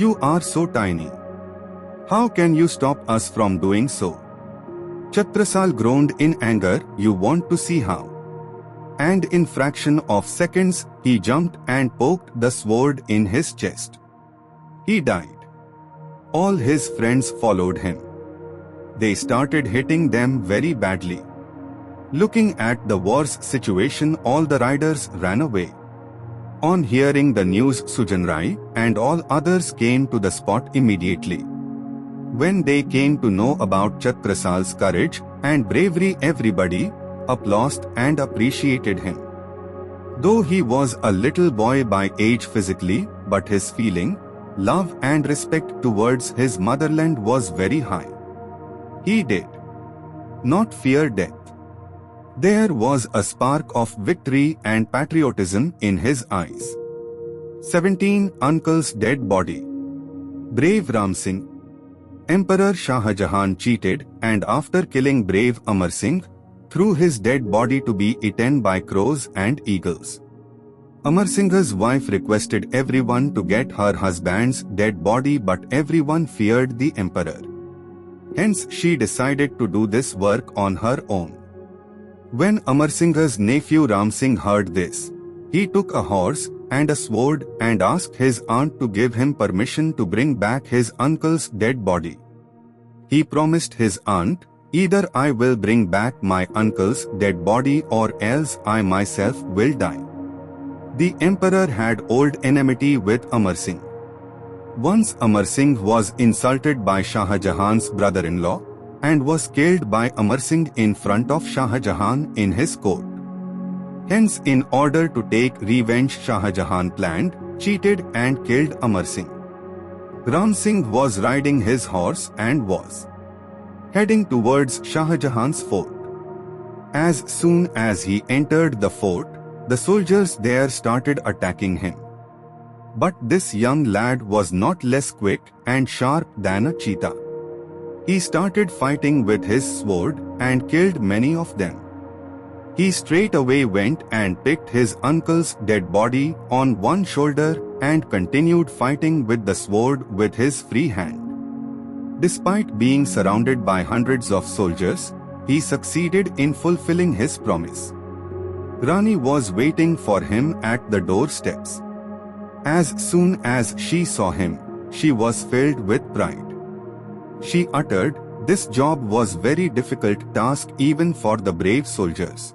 You are so tiny. How can you stop us from doing so?" Chhatrasal groaned in anger, "You want to see how?" And in fraction of seconds, he jumped and poked the sword in his chest. He died. All his friends followed him. They started hitting them very badly. Looking at the worse situation, all the riders ran away. On hearing the news, Sujanrai and all others came to the spot immediately. When they came to know about Chhatrasal's courage and bravery, everybody applauded and appreciated him. Though he was a little boy by age physically, but his feeling, love and respect towards his motherland was very high. He did not fear death. There was a spark of victory and patriotism in his eyes. 17. Uncle's dead body. Brave Ram Singh. Emperor Shah Jahan cheated and after killing brave Amar Singh, threw his dead body to be eaten by crows and eagles. Amar Singh's wife requested everyone to get her husband's dead body, but everyone feared the emperor. Hence she decided to do this work on her own. When Amar Singh's nephew Ram Singh heard this, he took a horse and a sword and asked his aunt to give him permission to bring back his uncle's dead body. He promised his aunt, "Either I will bring back my uncle's dead body or else I myself will die." The emperor had old enmity with Amar Singh. Once Amar Singh was insulted by Shah Jahan's brother-in-law and was killed by Amar Singh in front of Shah Jahan in his court. Hence, in order to take revenge, Shah Jahan planned, cheated and killed Amar Singh. Ram Singh was riding his horse and was heading towards Shah Jahan's fort. As soon as he entered the fort, the soldiers there started attacking him. But this young lad was not less quick and sharp than a cheetah. He started fighting with his sword and killed many of them. He straightaway went and picked his uncle's dead body on one shoulder and continued fighting with the sword with his free hand. Despite being surrounded by hundreds of soldiers, he succeeded in fulfilling his promise. Rani was waiting for him at the doorsteps. As soon as she saw him, she was filled with pride. She uttered, "This job was very difficult task even for the brave soldiers.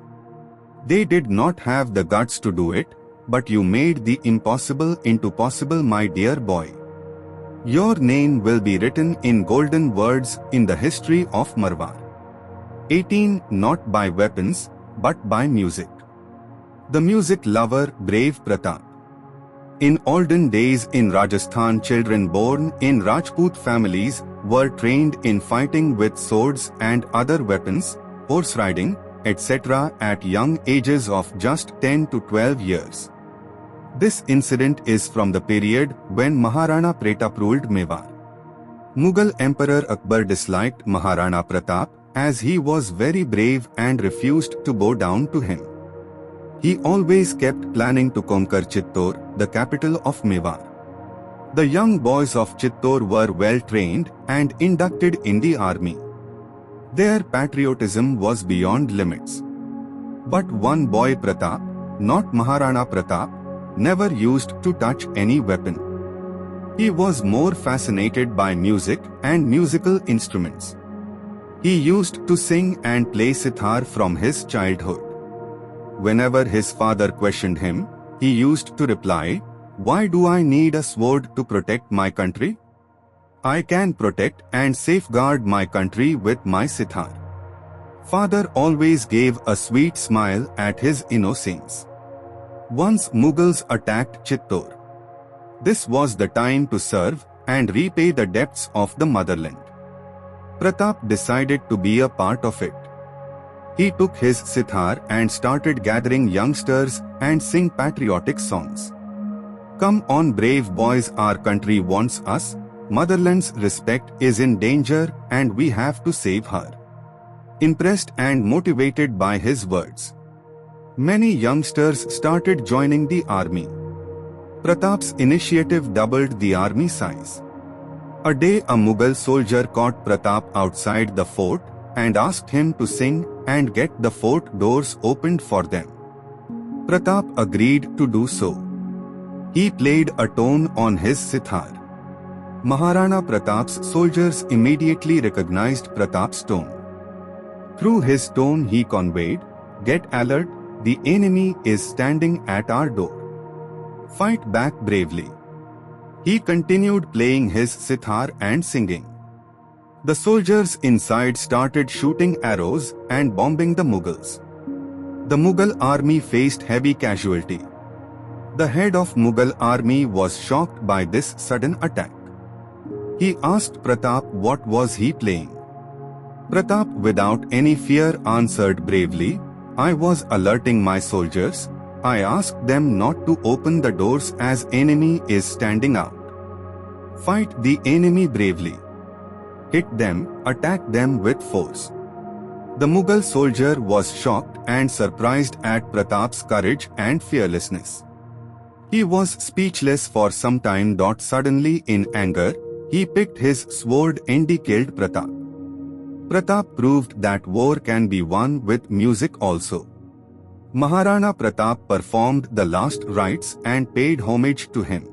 They did not have the guts to do it, but you made the impossible into possible, my dear boy. Your name will be written in golden words in the history of Marwar." 18. Not by weapons, but by music. The music lover, brave Pratap. In olden days in Rajasthan, children born in Rajput families were trained in fighting with swords and other weapons, horse riding, etc. at young ages of just 10 to 12 years. This incident is from the period when Maharana Pratap ruled Mewar. Mughal Emperor Akbar disliked Maharana Pratap as he was very brave and refused to bow down to him. He always kept planning to conquer Chittor, the capital of Mewar. The young boys of Chittor were well trained and inducted in the army. Their patriotism was beyond limits. But one boy, Pratap, not Maharana Pratap, never used to touch any weapon. He was more fascinated by music and musical instruments. He used to sing and play sitar from his childhood. Whenever his father questioned him, he used to reply, "Why do I need a sword to protect my country? I can protect and safeguard my country with my sitar." Father always gave a sweet smile at his innocence. Once Mughals attacked Chittor. This was the time to serve and repay the debts of the motherland. Pratap decided to be a part of it. He took his sitar and started gathering youngsters and sing patriotic songs. "Come on, brave boys, our country wants us. Motherland's respect is in danger and we have to save her." Impressed and motivated by his words, many youngsters started joining the army. Pratap's initiative doubled the army size. A day a Mughal soldier caught Pratap outside the fort and asked him to sing and get the fort doors opened for them. Pratap agreed to do so. He played a tone on his sitar. Maharana Pratap's soldiers immediately recognized Pratap's tone. Through his tone he conveyed, "Get alert, the enemy is standing at our door. Fight back bravely." He continued playing his sitar and singing. The soldiers inside started shooting arrows and bombing the Mughals. The Mughal army faced heavy casualty. The head of Mughal army was shocked by this sudden attack. He asked Pratap what was he playing. Pratap, without any fear, answered bravely, I was alerting my soldiers. I asked them not to open the doors as enemy is standing out. Fight the enemy bravely. Hit them, attack them with force. The Mughal soldier was shocked and surprised at Pratap's courage and fearlessness. He was speechless for some time. Suddenly, in anger, he picked his sword and killed Pratap. Pratap proved that war can be won with music also. Maharana Pratap performed the last rites and paid homage to him.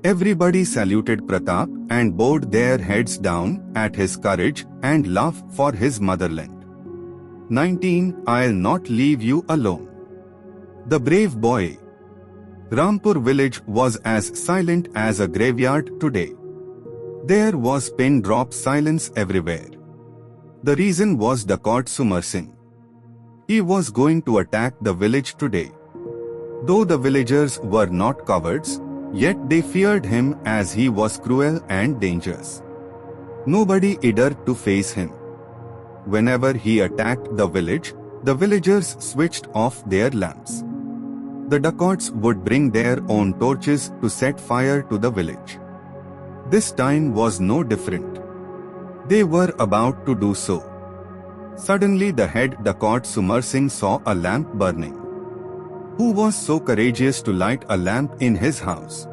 Everybody saluted Pratap and bowed their heads down at his courage and love for his motherland. 19. I'll not leave you alone. The brave boy. Rampur village was as silent as a graveyard today. There was pin-drop silence everywhere. The reason was Dacoit Sumar Singh. He was going to attack the village today. Though the villagers were not cowards, yet they feared him as he was cruel and dangerous. Nobody dared to face him. Whenever he attacked the village, the villagers switched off their lamps. The dacoits would bring their own torches to set fire to the village. This time was no different. They were about to do so. Suddenly the head dacoit Sumar Singh saw a lamp burning. Who was so courageous to light a lamp in his house?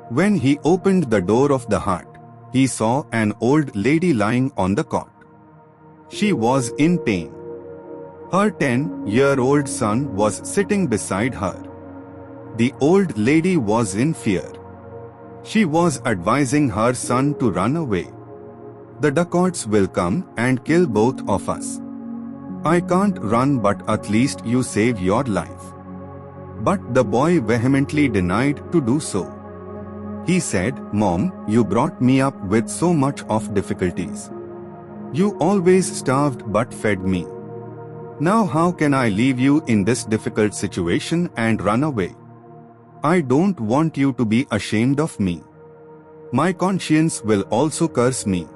When he opened the door of the hut, he saw an old lady lying on the cot. She was in pain. Her 10-year-old son was sitting beside her. The old lady was in fear. She was advising her son to run away. The dacoits will come and kill both of us. I can't run, but at least you save your life. But the boy vehemently denied to do so. He said, Mom, you brought me up with so much of difficulties. You always starved but fed me. Now how can I leave you in this difficult situation and run away? I don't want you to be ashamed of me. My conscience will also curse me.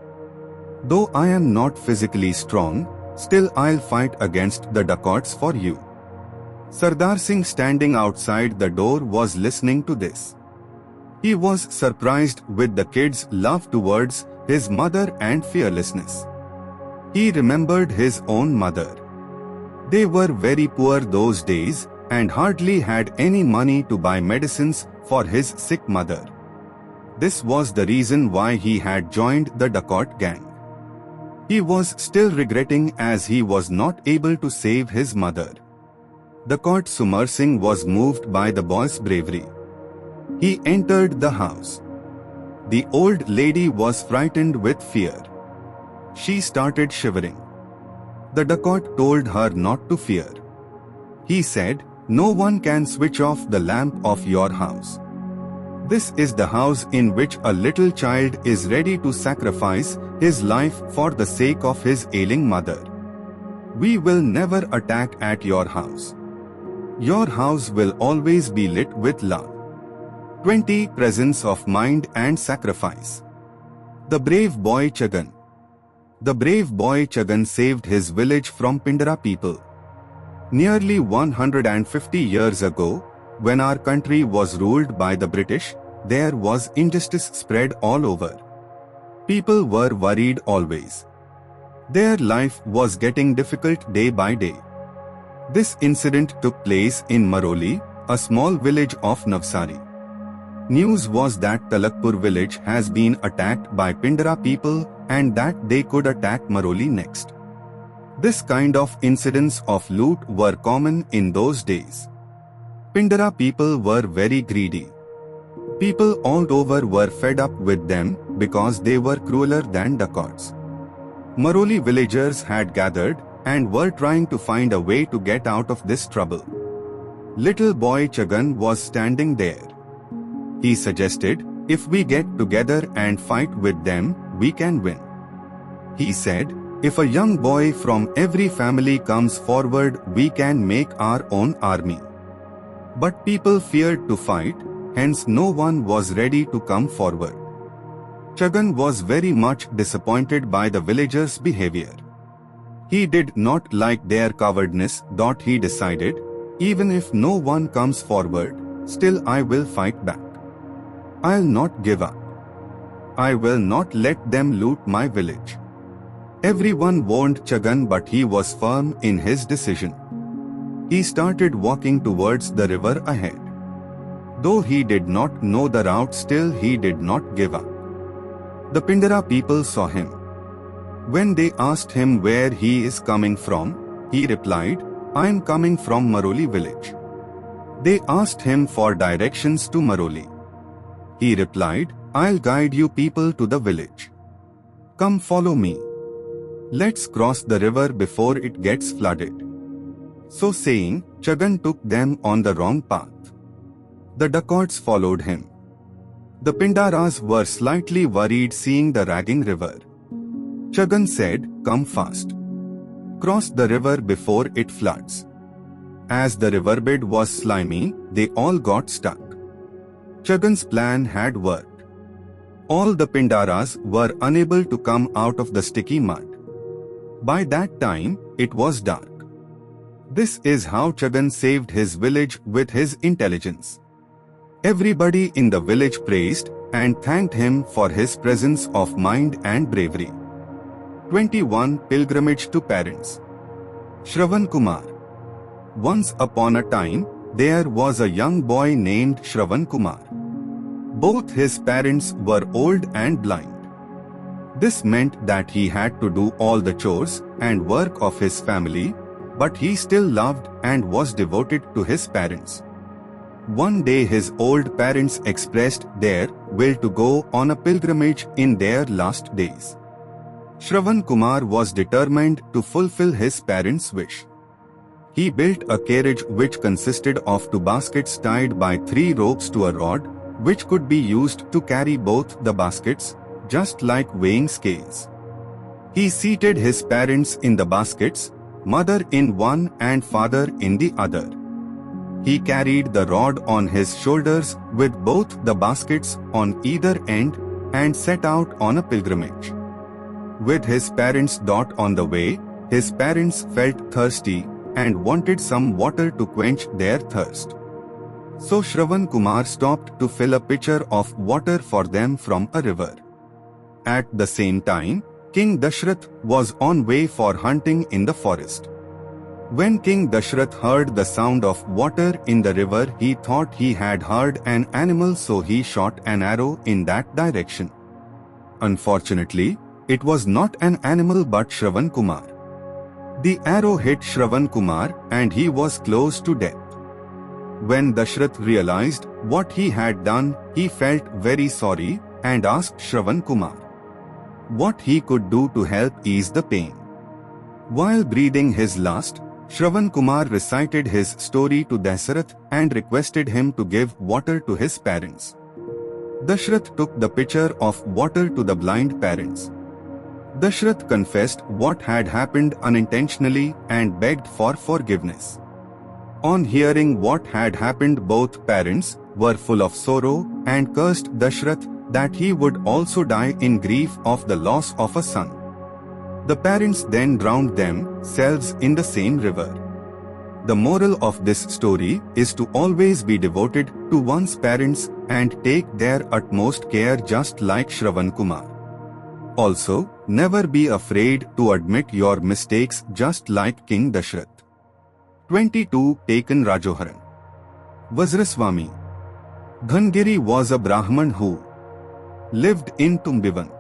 Though I am not physically strong, still I'll fight against the dacoits for you. Sardar Singh, standing outside the door, was listening to this. He was surprised with the kid's love towards his mother and fearlessness. He remembered his own mother. They were very poor those days and hardly had any money to buy medicines for his sick mother. This was the reason why he had joined the dacoit gang. He was still regretting as he was not able to save his mother. Dacoit Sumar Singh was moved by the boy's bravery. He entered the house. The old lady was frightened with fear. She started shivering. The dacoit told her not to fear. He said, No one can switch off the lamp of your house. This is the house in which a little child is ready to sacrifice his life for the sake of his ailing mother. We will never attack at your house. Your house will always be lit with love. 20. Presence of mind and sacrifice. The brave boy Chagan. The brave boy Chagan saved his village from Pindara people. Nearly 150 years ago, when our country was ruled by the British, there was injustice spread all over. People were worried always. Their life was getting difficult day by day. This incident took place in Maroli, a small village of Navsari. News was that Talakpur village has been attacked by Pindara people and that they could attack Maroli next. This kind of incidents of loot were common in those days. Pindara people were very greedy. People all over were fed up with them because they were crueler than dacoits. Maroli villagers had gathered and were trying to find a way to get out of this trouble. Little boy Chagan was standing there. He suggested, if we get together and fight with them, we can win. He said, if a young boy from every family comes forward, we can make our own army. But people feared to fight, hence no one was ready to come forward. Chagan was very much disappointed by the villagers' behavior. He did not like their cowardness. He decided, even if no one comes forward, still I will fight back. I'll not give up. I will not let them loot my village. Everyone warned Chagan, but he was firm in his decision. He started walking towards the river ahead. Though he did not know the route, still he did not give up. The Pindara people saw him. When they asked him where he is coming from, he replied, I am coming from Maroli village. They asked him for directions to Maroli. He replied, I'll guide you people to the village. Come follow me. Let's cross the river before it gets flooded. So saying, Chagan took them on the wrong path. The dacoits followed him. The Pindaras were slightly worried seeing the raging river. Chagan said, come fast. Cross the river before it floods. As the riverbed was slimy, they all got stuck. Chagan's plan had worked. All the Pindaras were unable to come out of the sticky mud. By that time, it was dark. This is how Chagan saved his village with his intelligence. Everybody in the village praised and thanked him for his presence of mind and bravery. 21 Pilgrimage to Parents. Shravan Kumar. Once upon a time, there was a young boy named Shravan Kumar. Both his parents were old and blind. This meant that he had to do all the chores and work of his family, but he still loved and was devoted to his parents. One day his old parents expressed their will to go on a pilgrimage in their last days. Shravan Kumar was determined to fulfill his parents' wish. He built a carriage which consisted of 2 baskets tied by 3 ropes to a rod, which could be used to carry both the baskets, just like weighing scales. He seated his parents in the baskets, mother in one and father in the other. He carried the rod on his shoulders with both the baskets on either end and set out on a pilgrimage. With his parents on the way, his parents felt thirsty and wanted some water to quench their thirst. So Shravan Kumar stopped to fill a pitcher of water for them from a river. At the same time, King Dashrath was on way for hunting in the forest. When King Dashrath heard the sound of water in the river, he thought he had heard an animal, so he shot an arrow in that direction. Unfortunately, it was not an animal but Shravan Kumar. The arrow hit Shravan Kumar and he was close to death. When Dashrath realized what he had done, he felt very sorry and asked Shravan Kumar what he could do to help ease the pain. While breathing his last, Shravan Kumar recited his story to Dasarath and requested him to give water to his parents. Dashrath took the pitcher of water to the blind parents. Dashrath confessed what had happened unintentionally and begged for forgiveness. On hearing what had happened, both parents were full of sorrow and cursed Dashrath that he would also die in grief of the loss of a son. The parents then drowned themselves in the same river. The moral of this story is to always be devoted to one's parents and take their utmost care, just like Shravan Kumar. Also, never be afraid to admit your mistakes, just like King Dashrath. 22 Taken Rajoharan. Vajraswami. Dhangiri was a Brahman who lived in Tumbivan.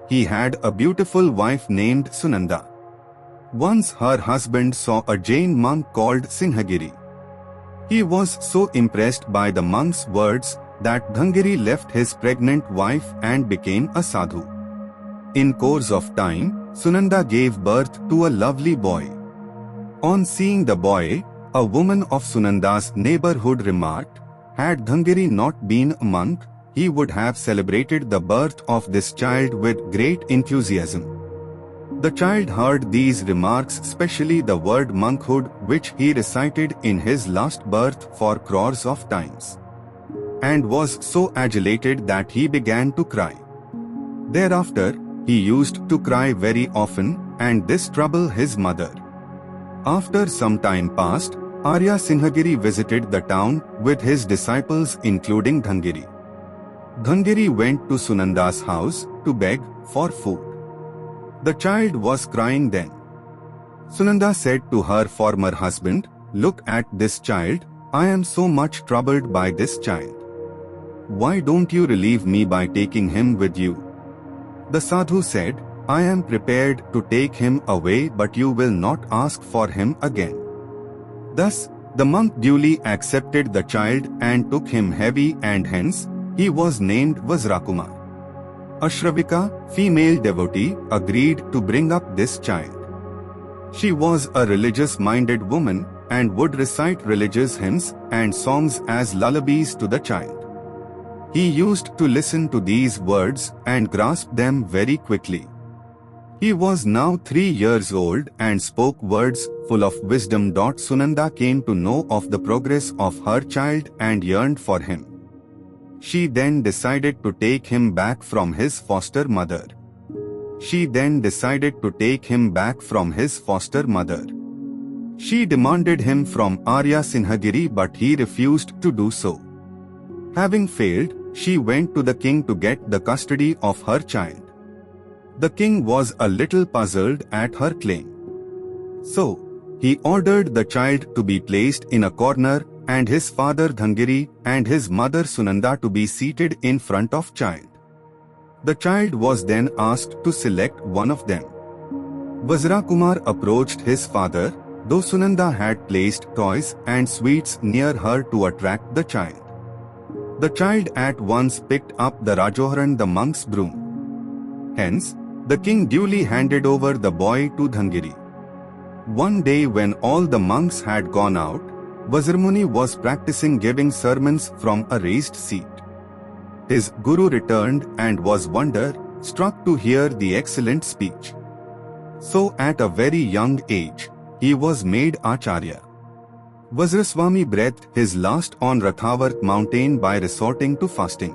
He had a beautiful wife named Sunanda. Once her husband saw a Jain monk called Sinhagiri. He was so impressed by the monk's words that Dhangiri left his pregnant wife and became a sadhu. In course of time, Sunanda gave birth to a lovely boy. On seeing the boy, a woman of Sunanda's neighborhood remarked, had Dhangiri not been a monk, he would have celebrated the birth of this child with great enthusiasm. The child heard these remarks, especially the word monkhood, which he recited in his last birth for crores of times, and was so agitated that he began to cry. Thereafter, he used to cry very often, and this troubled his mother. After some time passed, Arya Sinhagiri visited the town with his disciples including Dhangiri. Dhangiri went to Sunanda's house to beg for food. The child was crying then. Sunanda said to her former husband, "Look at this child, I am so much troubled by this child. Why don't you relieve me by taking him with you?" The sadhu said, "I am prepared to take him away, but you will not ask for him again." Thus, the monk duly accepted the child and took him heavy, and hence, he was named Vajrakumar. Ashravika, female devotee, agreed to bring up this child. She was a religious-minded woman and would recite religious hymns and songs as lullabies to the child. He used to listen to these words and grasp them very quickly. He was now 3 years old and spoke words full of wisdom. Sunanda came to know of the progress of her child and yearned for him. She then decided to take him back from his foster mother. She demanded him from Arya Sinhagiri, but he refused to do so. Having failed, she went to the king to get the custody of her child. The king was a little puzzled at her claim. So, he ordered the child to be placed in a corner and his father Dhangiri and his mother Sunanda to be seated in front of child. The child was then asked to select one of them. Vajrakumar approached his father, though Sunanda had placed toys and sweets near her to attract the child. The child at once picked up the Rajoharan, the monk's broom. Hence, the king duly handed over the boy to Dhangiri. One day when all the monks had gone out, Vajramuni was practicing giving sermons from a raised seat. His guru returned and was wonder-struck to hear the excellent speech. So at a very young age, he was made Acharya. Vajraswami breathed his last on Rathavar mountain by resorting to fasting.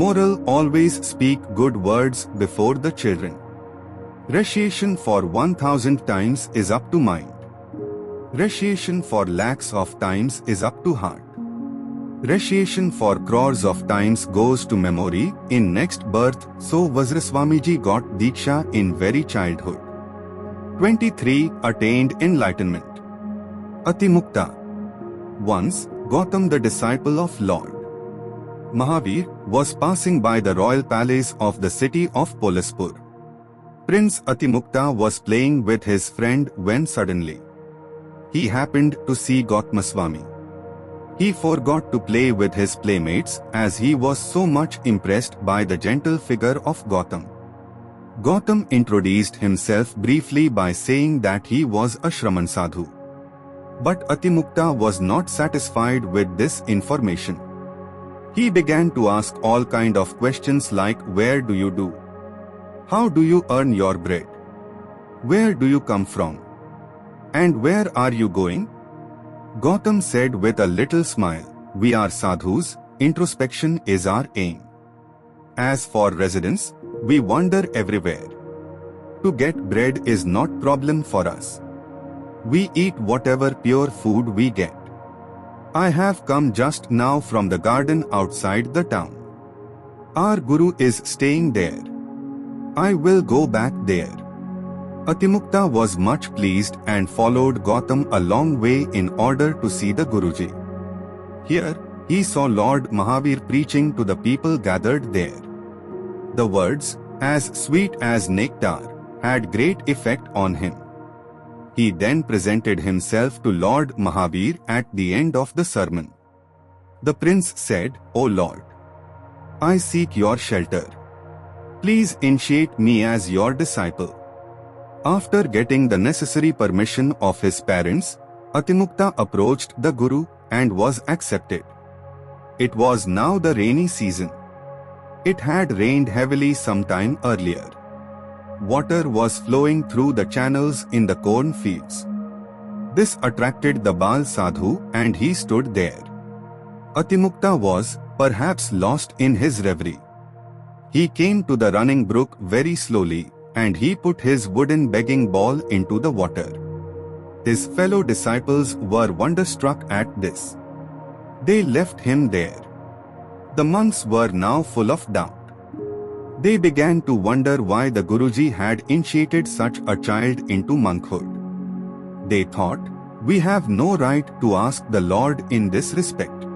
Moral: always speak good words before the children. Recitation for 1000 times is up to mind. Recitation for lakhs of times is up to heart. Recitation for crores of times goes to memory in next birth, so Vajraswamiji got Diksha in very childhood. 23. Attained enlightenment. Atimukta. Once, Gautam, the disciple of Lord Mahavir, was passing by the royal palace of the city of Polaspur. Prince Atimukta was playing with his friend when suddenly he happened to see Gautmaswami. He forgot to play with his playmates as he was so much impressed by the gentle figure of Gautam. Gautam introduced himself briefly by saying that he was a Shraman Sadhu. But Atimukta was not satisfied with this information. He began to ask all kind of questions like, where do you do? How do you earn your bread? Where do you come from? And where are you going? Gautam said with a little smile, we are sadhus, introspection is our aim. As for residence, we wander everywhere. To get bread is not problem for us. We eat whatever pure food we get. I have come just now from the garden outside the town. Our Guru is staying there. I will go back there. Atimukta was much pleased and followed Gautam a long way in order to see the Guruji. Here, he saw Lord Mahavir preaching to the people gathered there. The words, as sweet as nectar, had great effect on him. He then presented himself to Lord Mahavir at the end of the sermon. The prince said, O Lord, I seek your shelter. Please initiate me as your disciple. After getting the necessary permission of his parents, Atimukta approached the Guru and was accepted. It was now the rainy season. It had rained heavily some time earlier. Water was flowing through the channels in the corn fields. This attracted the Bal Sadhu and he stood there. Atimukta was, perhaps, lost in his reverie. He came to the running brook very slowly, and he put his wooden begging bowl into the water. His fellow disciples were wonderstruck at this. They left him there. The monks were now full of doubt. They began to wonder why the Guruji had initiated such a child into monkhood. They thought, "We have no right to ask the Lord in this respect."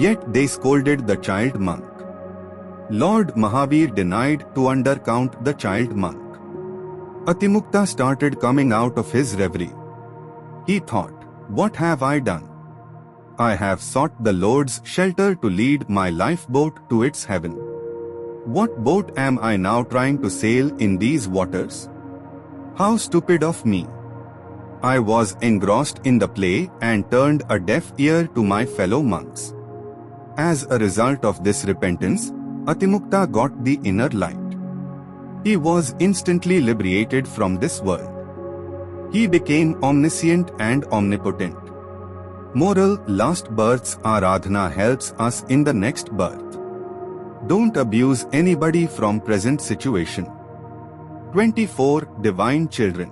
Yet they scolded the child monk. Lord Mahavir denied to undercount the child monk. Atimukta started coming out of his reverie. He thought, "What have I done? I have sought the Lord's shelter to lead my lifeboat to its heaven. What boat am I now trying to sail in these waters? How stupid of me! I was engrossed in the play and turned a deaf ear to my fellow monks." As a result of this repentance, Atimukta got the inner light. He was instantly liberated from this world. He became omniscient and omnipotent. Moral: last birth's Aradhana helps us in the next birth. Don't abuse anybody from present situation. 24 Divine Children.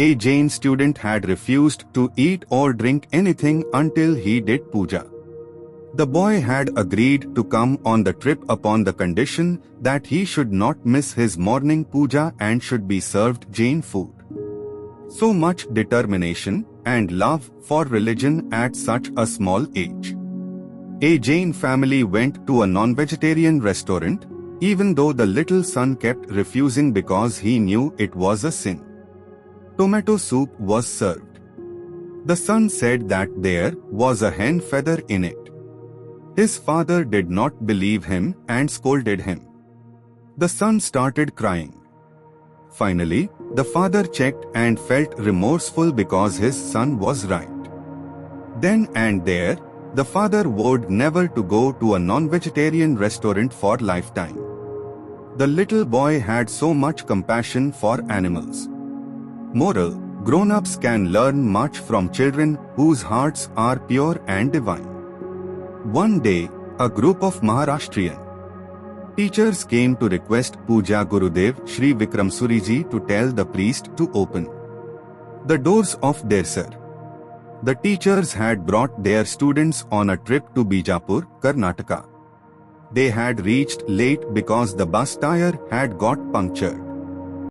A Jain student had refused to eat or drink anything until he did puja. The boy had agreed to come on the trip upon the condition that he should not miss his morning puja and should be served Jain food. So much determination and love for religion at such a small age. A Jain family went to a non-vegetarian restaurant, even though the little son kept refusing because he knew it was a sin. Tomato soup was served. The son said that there was a hen feather in it. His father did not believe him and scolded him. The son started crying. Finally, the father checked and felt remorseful because his son was right. Then and there, the father vowed never to go to a non-vegetarian restaurant for lifetime. The little boy had so much compassion for animals. Moral: grown-ups can learn much from children whose hearts are pure and divine. One day, a group of Maharashtrian teachers came to request Puja Gurudev Shri Vikram Suriji to tell the priest to open the doors of their sir. The teachers had brought their students on a trip to Bijapur, Karnataka. They had reached late because the bus tire had got punctured.